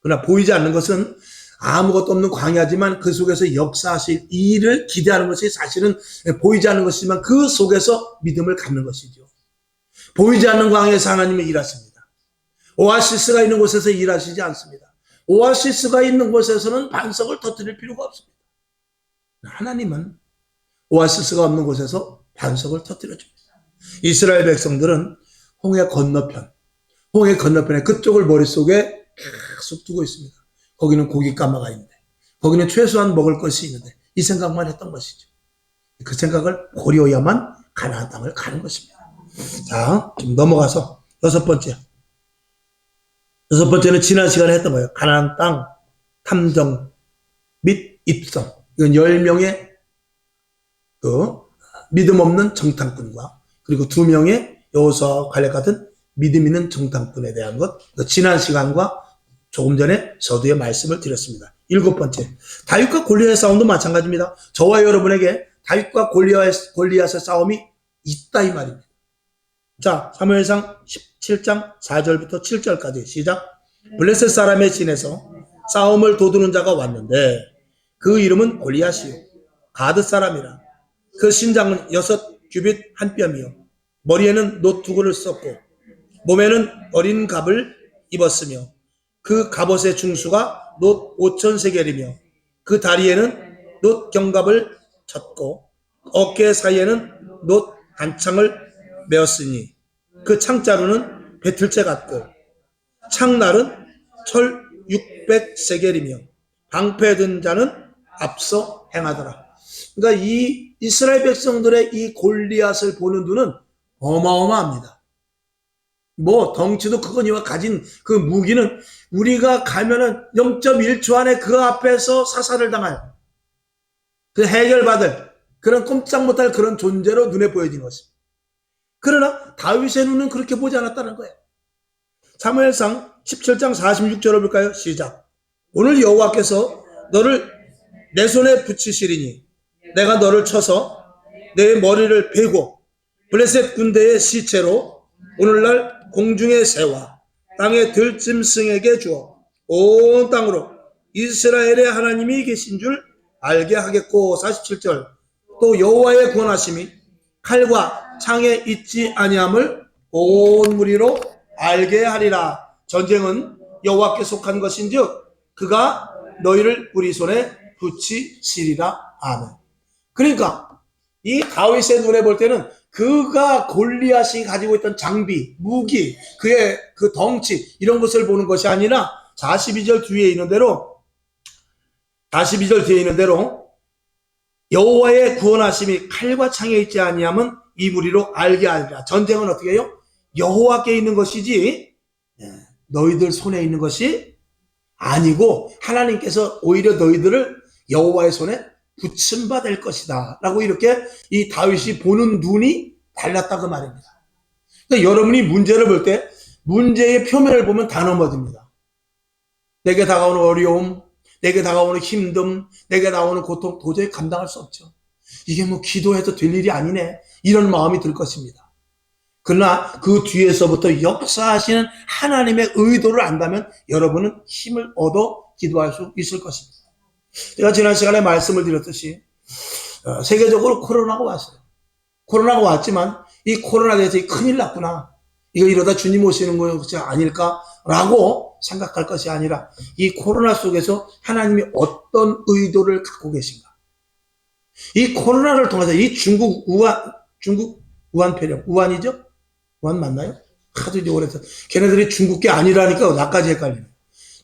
그러나 보이지 않는 것은 아무것도 없는 광야지만 그 속에서 역사하실 일을 기대하는 것이 사실은 보이지 않는 것이지만 그 속에서 믿음을 갖는 것이죠. 보이지 않는 광야에서 하나님이 일하십니다. 오아시스가 있는 곳에서 일하시지 않습니다. 오아시스가 있는 곳에서는 반석을 터뜨릴 필요가 없습니다. 하나님은 오아시스가 없는 곳에서 반석을 터뜨려 줍니다. 이스라엘 백성들은 홍해 건너편에 그쪽을 머릿속에 계속 두고 있습니다. 거기는 고깃가마가 있는데, 거기는 최소한 먹을 것이 있는데, 이 생각만 했던 것이죠. 그 생각을 고려해야만 가나안 땅을 가는 것입니다. 자, 좀 넘어가서 여섯 번째는 지난 시간에 했던 거예요. 가나안 땅 탐정 및 입성. 이건 10명의 그 믿음 없는 정탐꾼과 그리고 2명의 여호수아와 갈렙 같은 믿음 있는 정탐꾼에 대한 것, 지난 시간과 조금 전에 서두에 말씀을 드렸습니다. 7번째, 다윗과 골리앗의 싸움도 마찬가지입니다. 저와 여러분에게 다윗과 골리앗의 싸움이 있다 이 말입니다. 자, 사무엘상 17장 4절부터 7절까지 시작. 블레셋 사람의 진에서 싸움을 도두는 자가 왔는데 그 이름은 골리앗이요 가드 사람이라. 그 신장은 6규빗 한 뼘이요 머리에는 노투구를 썼고 몸에는 어린 갑을 입었으며 그 갑옷의 중수가 놋 5,000세겔이며 그 다리에는 놋 경갑을 쳤고 어깨 사이에는 놋 단창을 메었으니 그 창자루는 배틀째 같고 창날은 철 600세겔이며 방패든 자는 앞서 행하더라. 그러니까 이 이스라엘 백성들의 이 골리앗을 보는 눈은 어마어마합니다. 뭐 덩치도 크거니와 가진 그 무기는 우리가 가면은 0.1초 안에 그 앞에서 사살을 당할, 그 해결받을 그런 꼼짝 못할 그런 존재로 눈에 보여진 것입니다. 그러나 다윗의 눈은 그렇게 보지 않았다는 거예요. 사무엘상 17장 46절을 볼까요? 시작. 오늘 여호와께서 너를 내 손에 붙이시리니 내가 너를 쳐서 내 머리를 베고 블레셋 군대의 시체로 오늘날 공중의 새와 땅의 들짐승에게 주어 온 땅으로 이스라엘의 하나님이 계신 줄 알게 하겠고. 47절. 또 여호와의 구원하심이 칼과 창에 있지 아니함을 온 무리로 알게 하리라. 전쟁은 여호와께 속한 것인즉 그가 너희를 우리 손에 붙이시리라. 아멘. 그러니까 이 다윗의 눈에 볼 때는 그가 골리앗이 가지고 있던 장비, 무기, 그의 그 덩치 이런 것을 보는 것이 아니라 42절 뒤에 있는 대로 여호와의 구원하심이 칼과 창에 있지 아니함은 이 무리로 알게 하리라. 전쟁은 어떻게 해요? 여호와께 있는 것이지 너희들 손에 있는 것이 아니고 하나님께서 오히려 너희들을 여호와의 손에 붙임받을 것이다 라고 이렇게 이 다윗이 보는 눈이 달랐다고 말입니다. 그러니까 여러분이 문제를 볼 때 문제의 표면을 보면 다 넘어집니다. 내게 다가오는 어려움, 내게 다가오는 힘듦, 내게 나오는 고통 도저히 감당할 수 없죠. 이게 뭐 기도해도 될 일이 아니네 이런 마음이 들 것입니다. 그러나 그 뒤에서부터 역사하시는 하나님의 의도를 안다면 여러분은 힘을 얻어 기도할 수 있을 것입니다. 제가 지난 시간에 말씀을 드렸듯이 세계적으로 코로나가 왔어요. 코로나가 왔지만 이 코로나에 대해서 큰일 났구나, 이거 이러다 주님 오시는 것이 아닐까라고 생각할 것이 아니라 이 코로나 속에서 하나님이 어떤 의도를 갖고 계신가, 이 코로나를 통해서 이 중국 우한 폐렴, 우한이죠? 우한 맞나요? 하도 이제 오래돼서 걔네들이 중국계 아니라니까 나까지 헷갈리네.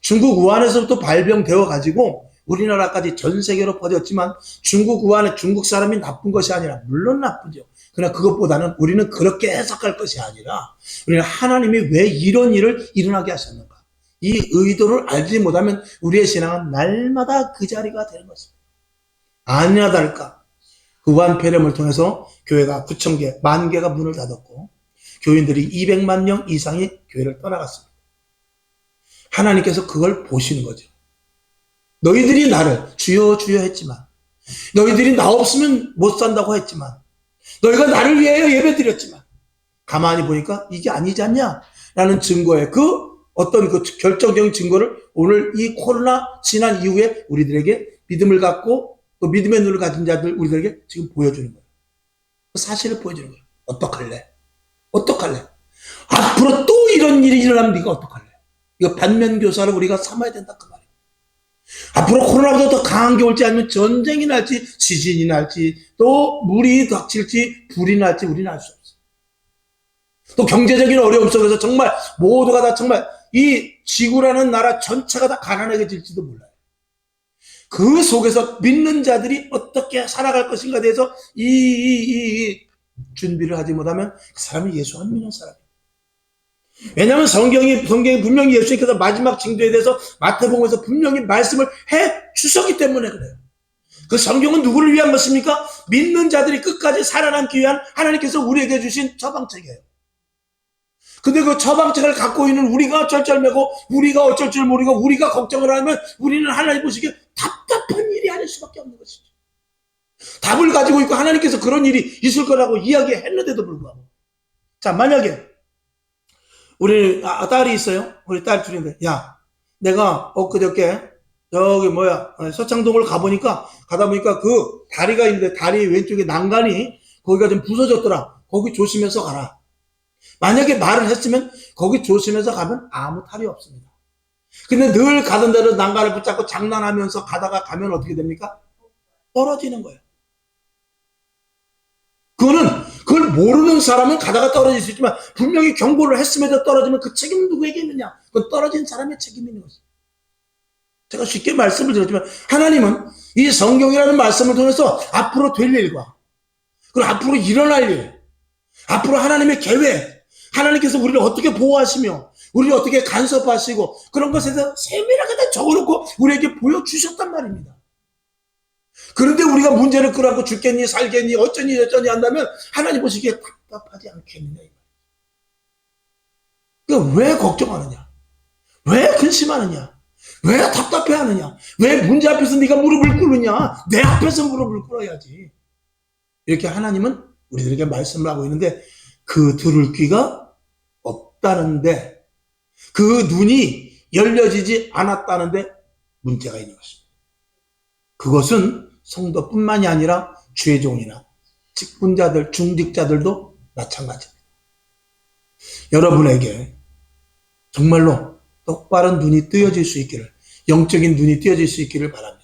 중국 우한에서부터 발병되어 가지고 우리나라까지 전 세계로 퍼졌지만 중국 우한에 중국 사람이 나쁜 것이 아니라 물론 나쁘죠. 그러나 그것보다는 우리는 그렇게 해석할 것이 아니라 우리는 하나님이 왜 이런 일을 일어나게 하셨는가, 이 의도를 알지 못하면 우리의 신앙은 날마다 그 자리가 되는 것입니다. 아니나 다를까 그 우한 폐렴을 통해서 교회가 9,000개, 10,000개가 문을 닫았고 교인들이 200만 명 이상이 교회를 떠나갔습니다. 하나님께서 그걸 보시는 거죠. 너희들이 나를 주여 주여 했지만, 너희들이 나 없으면 못 산다고 했지만, 너희가 나를 위하여 예배드렸지만 가만히 보니까 이게 아니지 않냐 라는 증거에 그 어떤 그 결정적인 증거를 오늘 이 코로나 지난 이후에 우리들에게 믿음을 갖고 또 믿음의 눈을 가진 자들 우리들에게 지금 보여주는 거예요. 그 사실을 보여주는 거예요. 어떡할래? 앞으로 또 이런 일이 일어나면 네가 어떡할래? 이거 반면교사를 우리가 삼아야 된다 그 말이에요. 앞으로 코로나보다 더 강한 게 올지 아니면 전쟁이 날지 지진이 날지 또 물이 닥칠지 불이 날지 우리는 알 수 없어요. 또 경제적인 어려움 속에서 정말 모두가 다 정말 이 지구라는 나라 전체가 다 가난해질지도 몰라요. 그 속에서 믿는 자들이 어떻게 살아갈 것인가에 대해서 이 준비를 하지 못하면 그 사람이 예수 안 믿는 사람이에요. 왜냐하면 성경이 분명히 예수님께서 마지막 징조에 대해서 마태복음에서 분명히 말씀을 해 주셨기 때문에 그래요. 그 성경은 누구를 위한 것입니까? 믿는 자들이 끝까지 살아남기 위한 하나님께서 우리에게 주신 처방책이에요. 근데 그 처방책을 갖고 있는 우리가 쩔쩔매고 우리가 어쩔 줄 모르고 우리가 걱정을 하면 우리는 하나님 보시기에 답답한 일이 아닐 수밖에 없는 것이죠. 답을 가지고 있고 하나님께서 그런 일이 있을 거라고 이야기했는데도 불구하고, 자 만약에 우리 딸이 있어요. 우리 딸 둘인데, 야 내가 엊그저께 저기 서창동을 가다 보니까 그 다리가 있는데 다리 왼쪽에 난간이 거기가 좀 부서졌더라. 거기 조심해서 가라. 만약에 말을 했으면 거기 조심해서 가면 아무 탈이 없습니다. 근데 늘 가던 대로 난간을 붙잡고 장난하면서 가면 어떻게 됩니까? 떨어지는 거예요. 그걸 모르는 사람은 가다가 떨어질 수 있지만 분명히 경고를 했음에도 떨어지면 그 책임은 누구에게 있느냐? 그건 떨어진 사람의 책임이 있는 것입니다. 제가 쉽게 말씀을 드렸지만 하나님은 이 성경이라는 말씀을 통해서 앞으로 될 일과 그리고 앞으로 일어날 일, 앞으로 하나님의 계획, 하나님께서 우리를 어떻게 보호하시며 우리를 어떻게 간섭하시고 그런 것에 대해서 세밀하게 다 적어놓고 우리에게 보여주셨단 말입니다. 그런데 우리가 문제를 끌어안고 죽겠니 살겠니 어쩌니 저쩌니 한다면 하나님 보시기에 답답하지 않겠느냐. 그러니까 왜 걱정하느냐, 왜 근심하느냐, 왜 답답해하느냐, 왜 문제 앞에서 네가 무릎을 꿇느냐, 내 앞에서 무릎을 꿇어야지. 이렇게 하나님은 우리들에게 말씀을 하고 있는데 그 들을 귀가 없다는데, 그 눈이 열려지지 않았다는데 문제가 있는 것입니다. 그것은 성도뿐만이 아니라 주의 종이나 직분자들, 중직자들도 마찬가지입니다. 여러분에게 정말로 똑바른 눈이 뜨여질 수 있기를, 영적인 눈이 뜨여질 수 있기를 바랍니다.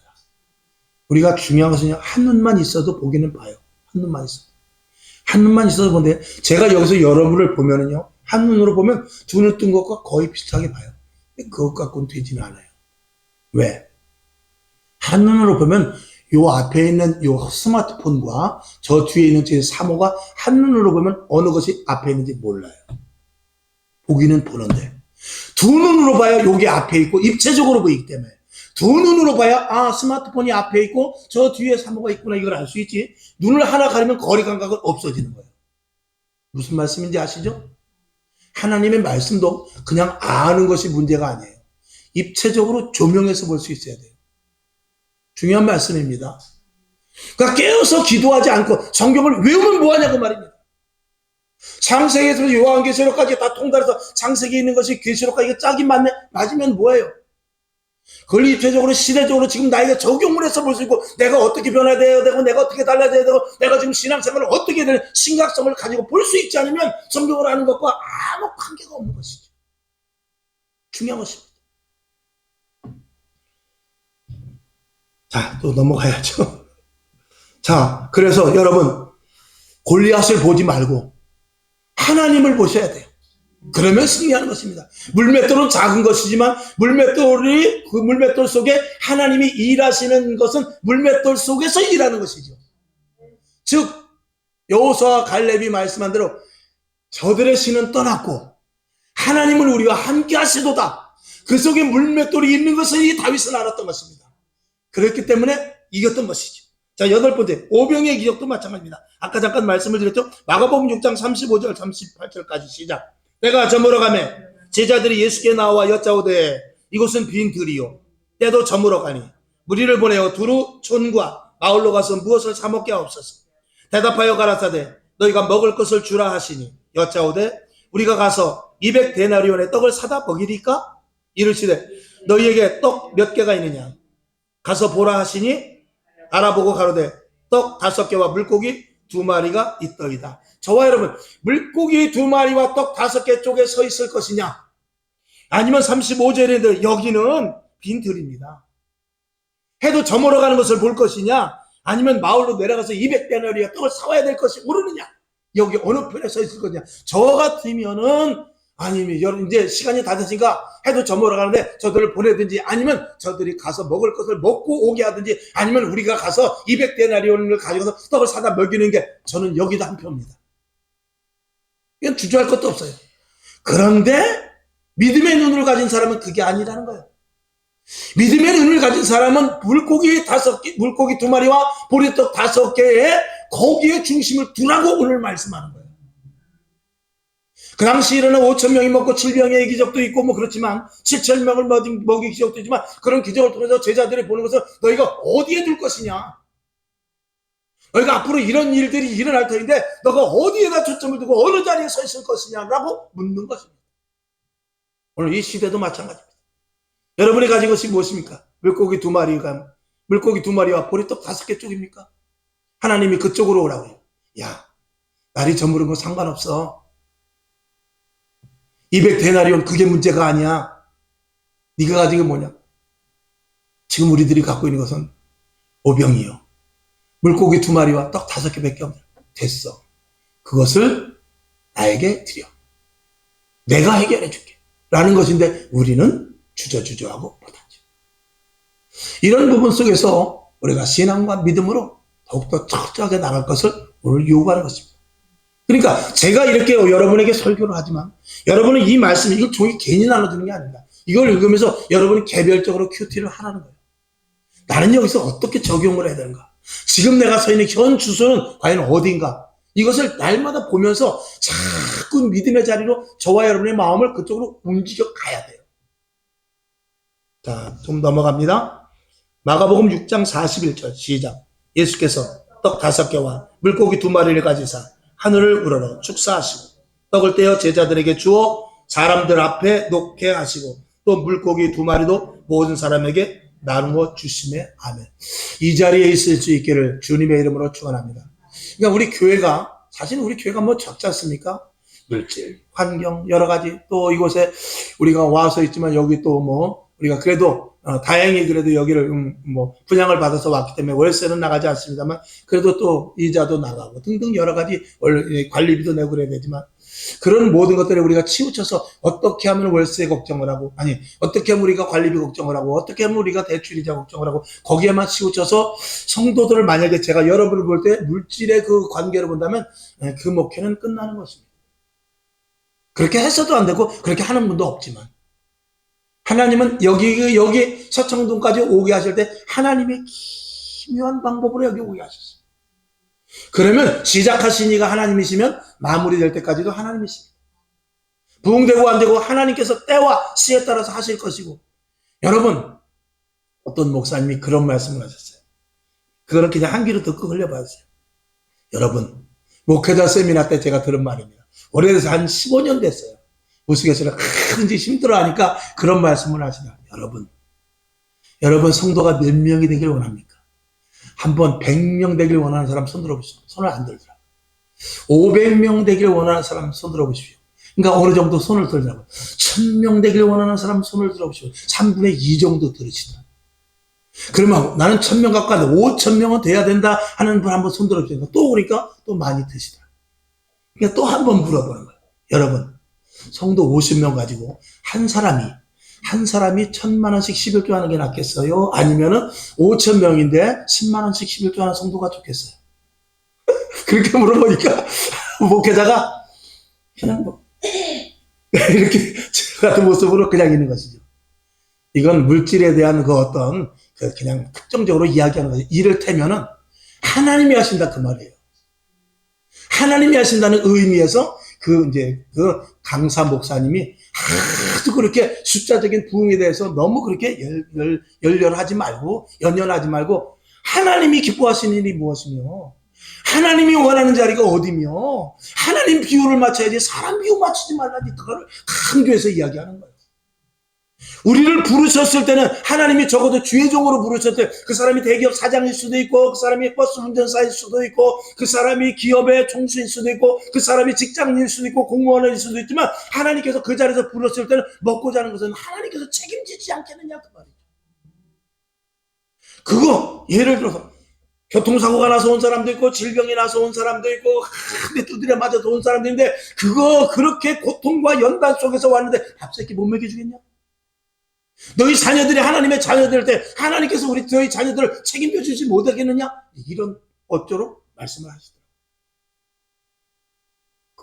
우리가 중요한 것은 한 눈만 있어도 보기는 봐요. 한 눈만 있어도. 한 눈만 있어도 보는데, 제가 여기서 여러분을 보면은요, 한 눈으로 보면 두 눈 뜬 것과 거의 비슷하게 봐요. 그것 갖고는 되지는 않아요. 왜? 한 눈으로 보면 요 앞에 있는 요 스마트폰과 저 뒤에 있는 제 사모가 한 눈으로 보면 어느 것이 앞에 있는지 몰라요. 보기는 보는데 두 눈으로 봐야 요게 앞에 있고 입체적으로 보이기 때문에 두 눈으로 봐야 아 스마트폰이 앞에 있고 저 뒤에 사모가 있구나 이걸 알 수 있지. 눈을 하나 가리면 거리 감각은 없어지는 거예요. 무슨 말씀인지 아시죠? 하나님의 말씀도 그냥 아는 것이 문제가 아니에요. 입체적으로 조명해서 볼 수 있어야 돼요. 중요한 말씀입니다. 그러니까 깨어서 기도하지 않고 성경을 외우면 뭐하냐고 말입니다. 창세기에서 요한계시록까지 다 통달해서 창세기에 있는 것이 계시록과 이게 짝이 맞으면 뭐예요? 그걸 입체적으로 시대적으로 지금 나에게 적용을 해서 볼 수 있고 내가 어떻게 변화되어야 되고 내가 어떻게 달라져야 되고 내가 지금 신앙생활을 어떻게 될 심각성을 가지고 볼 수 있지 않으면 성경을 아는 것과 아무 관계가 없는 것이죠. 중요한 것입니다. 자, 또 넘어가야죠. 자, 그래서 여러분 골리앗을 보지 말고 하나님을 보셔야 돼요. 그러면 승리하는 것입니다. 물맷돌은 작은 것이지만 물맷돌이 그 물맷돌 속에 하나님이 일하시는 것은 물맷돌 속에서 일하는 것이죠. 즉 여호수아와 갈렙이 말씀한 대로 저들의 신은 떠났고 하나님은 우리와 함께 하시도다. 그 속에 물맷돌이 있는 것을 이 다윗은 알았던 것입니다. 그렇기 때문에 이겼던 것이죠. 자, 8번째 오병의 기적도 마찬가지입니다. 아까 잠깐 말씀을 드렸죠. 마가복음 6장 35절 38절까지 시작. 내가 저물어 가매 제자들이 예수께 나와 여짜오되 이곳은 빈 들이요 때도 저물어 가니 무리를 보내어 두루 촌과 마을로 가서 무엇을 사 먹게 하옵소서. 대답하여 가라사대 너희가 먹을 것을 주라 하시니 여짜오되 우리가 가서 200데나리온의 떡을 사다 먹이리까? 이르시되 너희에게 떡 몇 개가 있느냐 가서 보라 하시니 알아보고 가로되 떡 5개와 물고기 2마리가 있더이다. 저와 여러분 물고기 2마리와 떡 5개 쪽에 서 있을 것이냐 아니면 35절에 여기는 빈들입니다. 해도 저물어 가는 것을 볼 것이냐 아니면 마을로 내려가서 200데나리온 떡을 사와야 될 것이 오르느냐 여기 어느 편에 서 있을 거냐. 저 같으면은 아니면 이제 시간이 다 됐으니까 해도 저물어 가는데 저들을 보내든지 아니면 저들이 가서 먹을 것을 먹고 오게 하든지 아니면 우리가 가서 200데나리온을 가져가서 떡을 사다 먹이는 게 저는 여기도 한 표입니다. 이건 주저할 것도 없어요. 그런데 믿음의 눈을 가진 사람은 그게 아니라는 거예요. 믿음의 눈을 가진 사람은 물고기 5개, 물고기 2마리와 보리떡 5개에 거기에 중심을 두라고 오늘 말씀하는 거예요. 그 당시 일어난 5,000명이 먹고 7병의 기적도 있고 뭐 그렇지만 7,000명을 먹인 기적도 있지만 그런 기적을 통해서 제자들이 보는 것은 너희가 어디에 둘 것이냐 너희가 앞으로 이런 일들이 일어날 터인데 너가 어디에다 초점을 두고 어느 자리에 서 있을 것이냐라고 묻는 것입니다. 오늘 이 시대도 마찬가지입니다. 여러분이 가진 것이 무엇입니까? 물고기 2마리와 보리떡 5개 쪽입니까? 하나님이 그쪽으로 오라고요. 야 날이 저무른 건 상관없어. 200데나리온 그게 문제가 아니야. 네가 가진 게 뭐냐? 지금 우리들이 갖고 있는 것은 오병이요 물고기 2마리와 떡 5개밖에 없네. 됐어. 그것을 나에게 드려. 내가 해결해 줄게. 라는 것인데 우리는 주저주저하고 못하죠. 이런 부분 속에서 우리가 신앙과 믿음으로 더욱더 철저하게 나갈 것을 오늘 요구하는 것입니다. 그러니까 제가 이렇게 여러분에게 설교를 하지만 여러분은 이 말씀, 이걸 종이 괜히 나눠주는 게 아닙니다. 이걸 읽으면서 여러분이 개별적으로 큐티를 하라는 거예요. 나는 여기서 어떻게 적용을 해야 되는가? 지금 내가 서 있는 현 주소는 과연 어딘가? 이것을 날마다 보면서 자꾸 믿음의 자리로 저와 여러분의 마음을 그쪽으로 움직여 가야 돼요. 자, 좀 넘어갑니다. 마가복음 6장 41절 시작. 예수께서 떡 5개와 물고기 2마리를 가지사 하늘을 우러러 축사하시고 떡을 떼어 제자들에게 주어 사람들 앞에 놓게 하시고 또 물고기 2마리도 모든 사람에게 나누어 주심에 아멘. 이 자리에 있을 수 있기를 주님의 이름으로 축원합니다. 그러니까 우리 교회가, 사실 우리 교회가 뭐 적지 않습니까? 물질, 환경, 여러 가지, 또 이곳에 우리가 와서 있지만 여기 또 뭐 우리가 그래도 다행히 그래도 여기를 뭐 분양을 받아서 왔기 때문에 월세는 나가지 않습니다만 그래도 또 이자도 나가고 등등 여러 가지 관리비도 내고 그래야 되지만 그런 모든 것들을 우리가 치우쳐서 어떻게 하면 월세 걱정을 하고, 아니 어떻게 하면 우리가 관리비 걱정을 하고, 어떻게 하면 우리가 대출이자 걱정을 하고, 거기에만 치우쳐서 성도들을, 만약에 제가 여러분을 볼 때 물질의 그 관계를 본다면 그 목회는 끝나는 것입니다. 그렇게 해서도 안 되고 그렇게 하는 분도 없지만 하나님은 여기 서청동까지 오게 하실 때 하나님의 기묘한 방법으로 여기 오게 하셨어요. 그러면 시작하신 이가 하나님이시면 마무리될 때까지도 하나님이십니다. 부흥되고 안 되고 하나님께서 때와 시에 따라서 하실 것이고, 여러분 어떤 목사님이 그런 말씀을 하셨어요. 그거는 그냥 한 귀로 듣고 흘려봤어요. 여러분, 목회자 세미나 때 제가 들은 말입니다. 오래돼서 한 15년 됐어요. 우스갯소리가 큰지 힘들어하니까 그런 말씀을 하시다. 여러분 성도가 몇 명이 되길 원합니까? 한번 100명 되길 원하는 사람 손 들어보십시오. 손을 안 들더라. 500명 되길 원하는 사람 손 들어보십시오. 그러니까 어느 정도 손을 들더라고요. 1000명 되길 원하는 사람 손을 들어보십시오. 3분의 2 정도 들으시다. 그러면 나는 1000명 갖고 왔는데 5000명은 돼야 된다 하는 분 한번 손 들어보십시오. 또 오니까 또 많이 드시다. 그러니까 또 한번 물어보는 거예요. 여러분, 성도 50명 가지고 한 사람이 1000만 원씩 11조 하는 게 낫겠어요? 아니면은 5000명인데 10만 원씩 11조 하는 성도가 좋겠어요? 그렇게 물어보니까 목회자가 그냥 뭐 이렇게 저 같은 모습으로 그냥 있는 것이죠. 이건 물질에 대한 그 어떤 그냥 특정적으로 이야기하는 거죠. 이를테면은 하나님이 하신다 그 말이에요. 하나님이 하신다는 의미에서 그 강사 목사님이 아주 그렇게 숫자적인 부흥에 대해서 너무 그렇게 열렬하지 말고, 연연하지 말고, 하나님이 기뻐하시는 일이 무엇이며, 하나님이 원하는 자리가 어디며, 하나님 비율을 맞춰야지 사람 비율 맞추지 말라니, 그거를 강조해서 이야기하는 거예요. 우리를 부르셨을 때는 하나님이 적어도 주의 종으로 부르셨을 때 그 사람이 대기업 사장일 수도 있고, 그 사람이 버스 운전사일 수도 있고, 그 사람이 기업의 총수일 수도 있고, 그 사람이 직장인일 수도 있고, 공무원일 수도 있지만 하나님께서 그 자리에서 부르셨을 때는 먹고 자는 것은 하나님께서 책임지지 않겠느냐 그 말이죠. 그거 예를 들어서 교통사고가 나서 온 사람도 있고, 질병이 나서 온 사람도 있고, 근데 두드려 맞아서 온 사람도 있는데, 그거 그렇게 고통과 연단 속에서 왔는데 밥새끼 못 먹여주겠냐? 너희 자녀들이 하나님의 자녀들 때 하나님께서 너희 자녀들을 책임져 주지 못하겠느냐? 이런 어쩌로 말씀을 하시더라고요.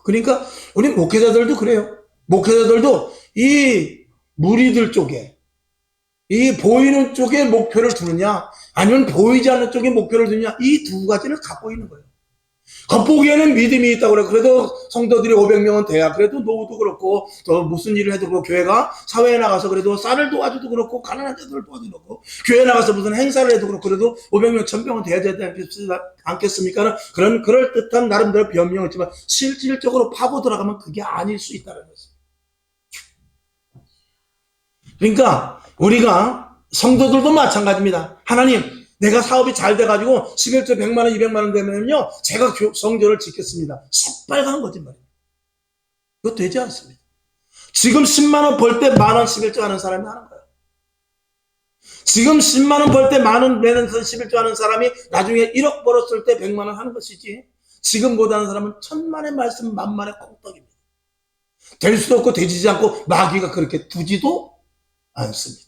그러니까 우리 목회자들도 그래요. 목회자들도 이 무리들 쪽에, 이 보이는 쪽에 목표를 두느냐, 아니면 보이지 않는 쪽에 목표를 두느냐, 이 두 가지를 갖고 있는 거예요. 겉보기에는 믿음이 있다고 그래. 그래도 성도들이 500명은 돼야 그래도 노후도 그렇고, 또 무슨 일을 해도 그렇고, 교회가 사회에 나가서 그래도 쌀을 도와줘도 그렇고, 가난한 자들을 도와줘도 그렇고, 교회에 나가서 무슨 행사를 해도 그렇고, 그래도 500명, 1000명은 돼야 되지 않겠습니까? 그런 그럴듯한 나름대로 변명을 했지만 실질적으로 파고 들어가면 그게 아닐 수 있다는 것입니다. 그러니까 우리가 성도들도 마찬가지입니다. 하나님, 내가 사업이 잘 돼가지고 11조 100만 원, 200만 원 되면요, 제가 성전을 짓겠습니다. 새빨간 거짓말입니다. 그거 되지 않습니다. 지금 10만 원 벌 때 10,000원 11조 하는 사람이 하는 거예요. 지금 10만 원 벌 때 10,000원 내면서 11조 하는 사람이 나중에 1억 벌었을 때 100만 원 하는 것이지, 지금 못하는 사람은 1000만의 말씀 만만의 콩떡입니다. 될 수도 없고 되지지 않고 마귀가 그렇게 두지도 않습니다.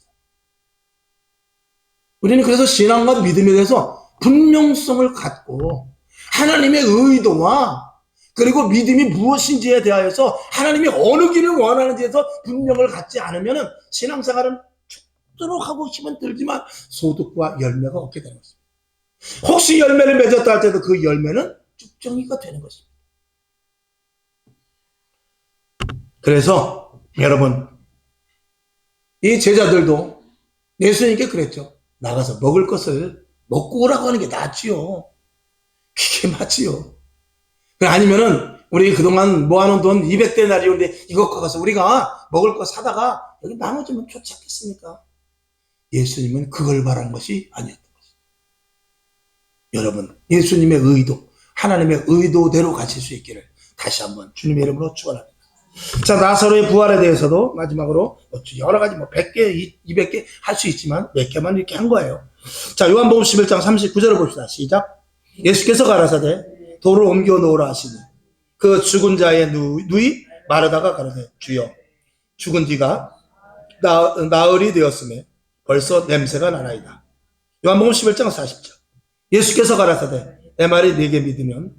우리는 그래서 신앙과 믿음에 대해서 분명성을 갖고 하나님의 의도와 그리고 믿음이 무엇인지에 대하여서 하나님이 어느 길을 원하는지에서 분명을 갖지 않으면 신앙생활은 죽도록 하고 힘은 들지만 소득과 열매가 없게 되는 것입니다. 혹시 열매를 맺었다 할 때도 그 열매는 쭉정이가 되는 것입니다. 그래서 여러분, 이 제자들도 예수님께 그랬죠. 나가서 먹을 것을 먹고 오라고 하는 게 낫지요. 그게 맞지요. 아니면은 우리 그동안 모아놓은 돈 200데나리온인데 이거 가서 우리가 먹을 거 사다가 여기 나눠주면 좋지 않겠습니까? 예수님은 그걸 바란 것이 아니었던 것입니다. 여러분, 예수님의 의도, 하나님의 의도대로 가실 수 있기를 다시 한번 주님의 이름으로 축원합니다. 자, 나사로의 부활에 대해서도 마지막으로 여러 가지 100개, 200개 할 수 있지만 몇 개만 이렇게 한 거예요. 자, 요한복음 11장 39절을 봅시다. 시작. 예수께서 가라사대 돌을 옮겨 놓으라 하시니 그 죽은 자의 누이 마르다가 가라사대 주여 죽은 뒤가 나흘이 되었음에 벌써 냄새가 나나이다. 요한복음 11장 40절. 예수께서 가라사대 내 말이 네게 믿으면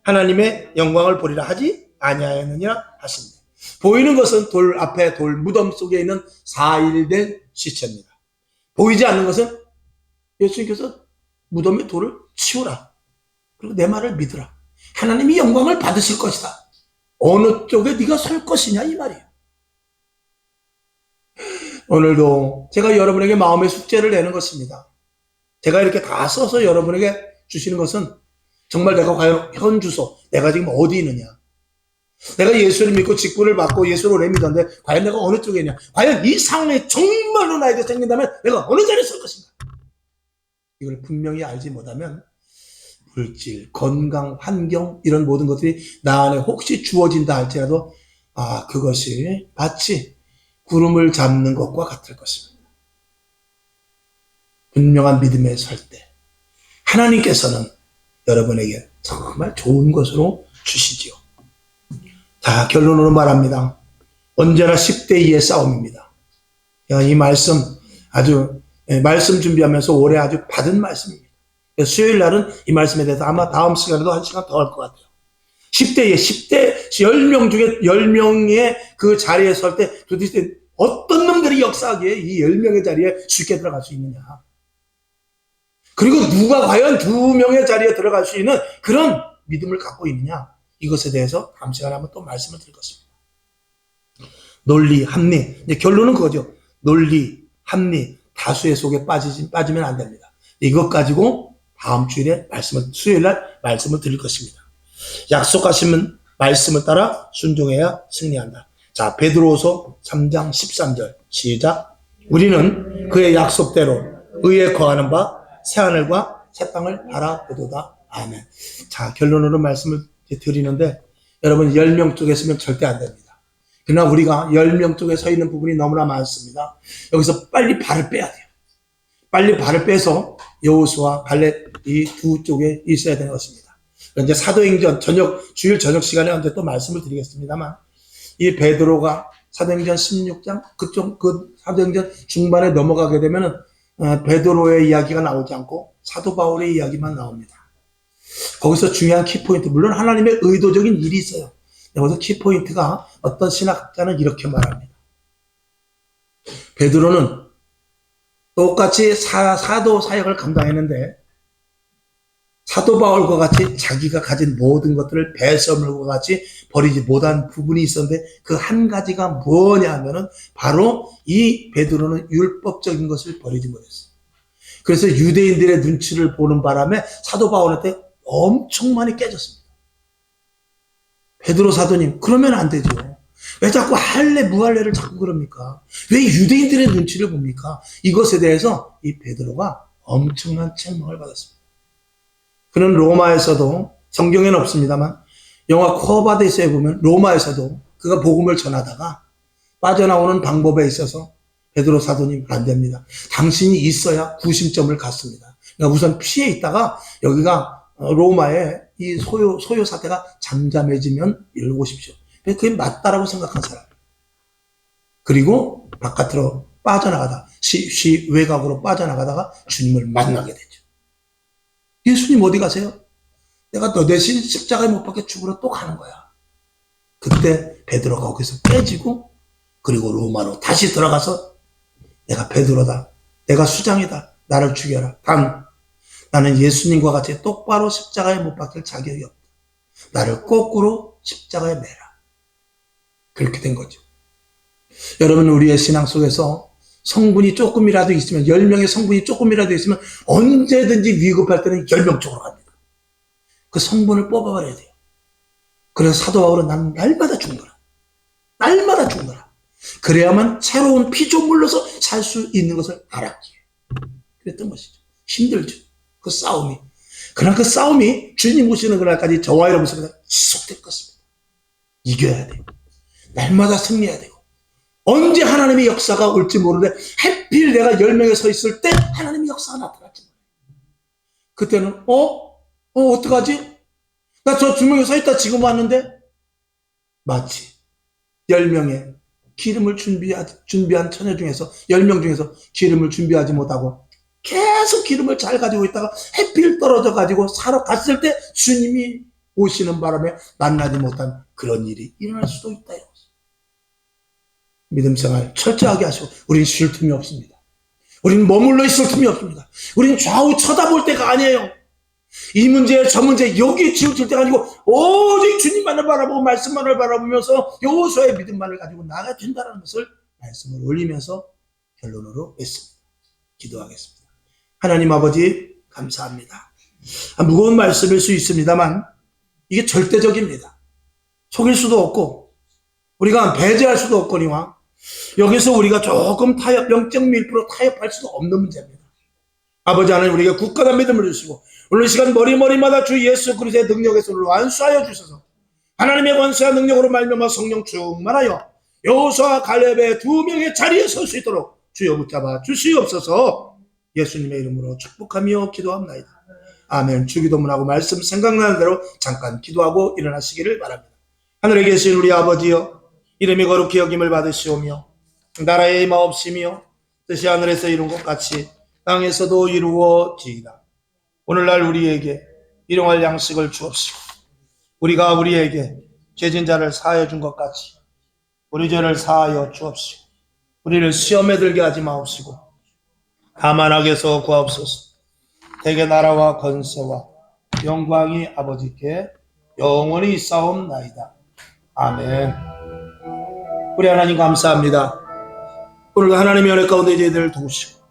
하나님의 영광을 보리라 하지 아니하였느니라 하신대. 보이는 것은 돌 앞에 돌 무덤 속에 있는 4일 된 시체입니다. 보이지 않는 것은 예수님께서 무덤에 돌을 치우라. 그리고 내 말을 믿으라. 하나님이 영광을 받으실 것이다. 어느 쪽에 네가 설 것이냐 이 말이에요. 오늘도 제가 여러분에게 마음의 숙제를 내는 것입니다. 제가 이렇게 다 써서 여러분에게 주시는 것은 정말 내가 과연 현 주소, 내가 지금 어디 있느냐. 내가 예수를 믿고 직분을 받고 예수를 오래 믿었는데 과연 내가 어느 쪽에 있냐. 과연 이 상황에 정말로 나에게 생긴다면 내가 어느 자리에 설 것인가. 이걸 분명히 알지 못하면 물질, 건강, 환경 이런 모든 것들이 나 안에 혹시 주어진다 할지라도 그것이 마치 구름을 잡는 것과 같을 것입니다. 분명한 믿음에 설 때 하나님께서는 여러분에게 정말 좋은 것으로 주시지요. 자, 결론으로 말합니다. 언제나 10대 2의 싸움입니다. 이 말씀 말씀 준비하면서 올해 아주 받은 말씀입니다. 수요일 날은 이 말씀에 대해서 아마 다음 시간에도 한 시간 더 할 것 같아요. 10대 10명 중에 10명의 그 자리에 설 때 도대체 어떤 놈들이 역사하기에 이 10명의 자리에 쉽게 들어갈 수 있느냐. 그리고 누가 과연 2명의 자리에 들어갈 수 있는 그런 믿음을 갖고 있느냐. 이것에 대해서 다음 시간에 한번 또 말씀을 드릴 것입니다. 논리, 합리. 이제 결론은 그거죠. 논리, 합리, 다수의 속에 빠지면 안 됩니다. 이것 가지고 다음 주일에 수요일 날 말씀을 드릴 것입니다. 약속하신 말씀을 따라 순종해야 승리한다. 자, 베드로후서 3장 13절 시작. 우리는 그의 약속대로 의에 거하는 바 새하늘과 새 땅을 바라보도다. 아멘. 자, 결론으로 말씀을 드리는데 여러분 10명 쪽에 서면 절대 안 됩니다. 그러나 우리가 10명 쪽에 서 있는 부분이 너무나 많습니다. 여기서 빨리 발을 빼야 돼요. 빨리 발을 빼서 여호수아 갈렙 이 두 쪽에 있어야 되는 것입니다. 이제 사도행전 주일 저녁 시간에 언제 또 말씀을 드리겠습니다만 이 베드로가 사도행전 16장 그 사도행전 중반에 넘어가게 되면은 베드로의 이야기가 나오지 않고 사도 바울의 이야기만 나옵니다. 거기서 중요한 키포인트, 물론 하나님의 의도적인 일이 있어요. 여기서 키포인트가 어떤 신학자는 이렇게 말합니다. 베드로는 똑같이 사도 사역을 감당했는데 사도 바울과 같이 자기가 가진 모든 것들을 배설물과 같이 버리지 못한 부분이 있었는데 그 한 가지가 뭐냐 하면은 바로 이 베드로는 율법적인 것을 버리지 못했어요. 그래서 유대인들의 눈치를 보는 바람에 사도 바울한테 엄청 많이 깨졌습니다. 베드로 사도님, 그러면 안 되죠. 왜 자꾸 할례, 무할례를 자꾸 그럽니까? 왜 유대인들의 눈치를 봅니까? 이것에 대해서 이 베드로가 엄청난 책망을 받았습니다. 그는 로마에서도, 성경에는 없습니다만, 영화 코어바디스에 보면 로마에서도 그가 복음을 전하다가 빠져나오는 방법에 있어서 베드로 사도님 안 됩니다. 당신이 있어야 구심점을 갖습니다. 그러니까 우선 피해 있다가 여기가 로마의 이 소요 사태가 잠잠해지면 일로 오십시오. 그게 맞다라고 생각한 사람. 그리고 바깥으로 빠져나가다 외곽으로 빠져나가다가 주님을 만나게 되죠. 예수님 어디 가세요? 내가 너 대신 십자가에 못 박혀 죽으러 또 가는 거야. 그때 베드로가 거기서 깨지고 그리고 로마로 다시 들어가서 내가 베드로다. 내가 수장이다. 나를 죽여라. 단 나는 예수님과 같이 똑바로 십자가에 못 박힐 자격이 없다. 나를 거꾸로 십자가에 매라. 그렇게 된 거죠. 여러분 우리의 신앙 속에서 성분이 조금이라도 있으면 10명의 성분이 조금이라도 있으면 언제든지 위급할 때는 10명 쪽으로 갑니다. 그 성분을 뽑아버려야 돼요. 그래서 사도 바울은 나는 날마다 죽는거라. 날마다 죽는거라. 그래야만 새로운 피조물로서 살 수 있는 것을 알았기에. 그랬던 것이죠. 힘들죠. 그 싸움이. 그러나 그 싸움이 주님 오시는 그날까지 저와 여러분 속에서 지속될 것입니다. 이겨야 돼요. 날마다 승리해야 되고. 언제 하나님의 역사가 올지 모르는데 하필 내가 10명에 서 있을 때 하나님의 역사가 나타날지 몰라요. 그때는 어떡하지? 나 저 2명에 서 있다 지금 왔는데 마치 10명의 기름을 준비한 처녀 중에서 10명 중에서 기름을 준비하지 못하고 계속 기름을 잘 가지고 있다가 하필 떨어져 가지고 사러 갔을 때 주님이 오시는 바람에 만나지 못한 그런 일이 일어날 수도 있다. 믿음 생활 철저하게 하시고 우린 쉴 틈이 없습니다. 우린 머물러 있을 틈이 없습니다. 우린 좌우 쳐다볼 때가 아니에요. 이 문제 저 문제 여기에 치우칠 때가 아니고 오직 주님만을 바라보고 말씀만을 바라보면서 여호수아의 믿음만을 가지고 나아가야 된다는 것을 말씀을 올리면서 결론으로 했습니다. 기도하겠습니다. 하나님 아버지 감사합니다. 무거운 말씀일 수 있습니다만 이게 절대적입니다. 속일 수도 없고 우리가 배제할 수도 없거니와 여기서 우리가 조금 타협 0.1% 타협할 수도 없는 문제입니다. 아버지 하나님 우리에게 굳건한 믿음을 주시고 오늘 시간 머리마다 주 예수 그리스도의 능력의 손을 완수하여 주셔서 하나님의 권세와 능력으로 말미암아 성령 충만하여 여호수아와 갈렙의 2명의 자리에 설 수 있도록 주여 붙잡아 주시옵소서. 예수님의 이름으로 축복하며 기도합나이다. 아멘. 주기도문하고 말씀 생각나는 대로 잠깐 기도하고 일어나시기를 바랍니다. 하늘에 계신 우리 아버지여 이름이 거룩히 여김을 받으시오며 나라의 임하옵시며 뜻이 하늘에서 이룬 것 같이 땅에서도 이루어지이다. 오늘날 우리에게 일용할 양식을 주옵시고 우리가 우리에게 죄진 자를 사하여 준 것 같이 우리 죄를 사하여 주옵시고 우리를 시험에 들게 하지 마옵시고 다만 악에서 구하옵소서. 대개 나라와 권세와 영광이 아버지께 영원히 있사옵나이다. 아멘. 우리 하나님 감사합니다. 오늘도 하나님의 은혜 가운데 저희들을 도우시고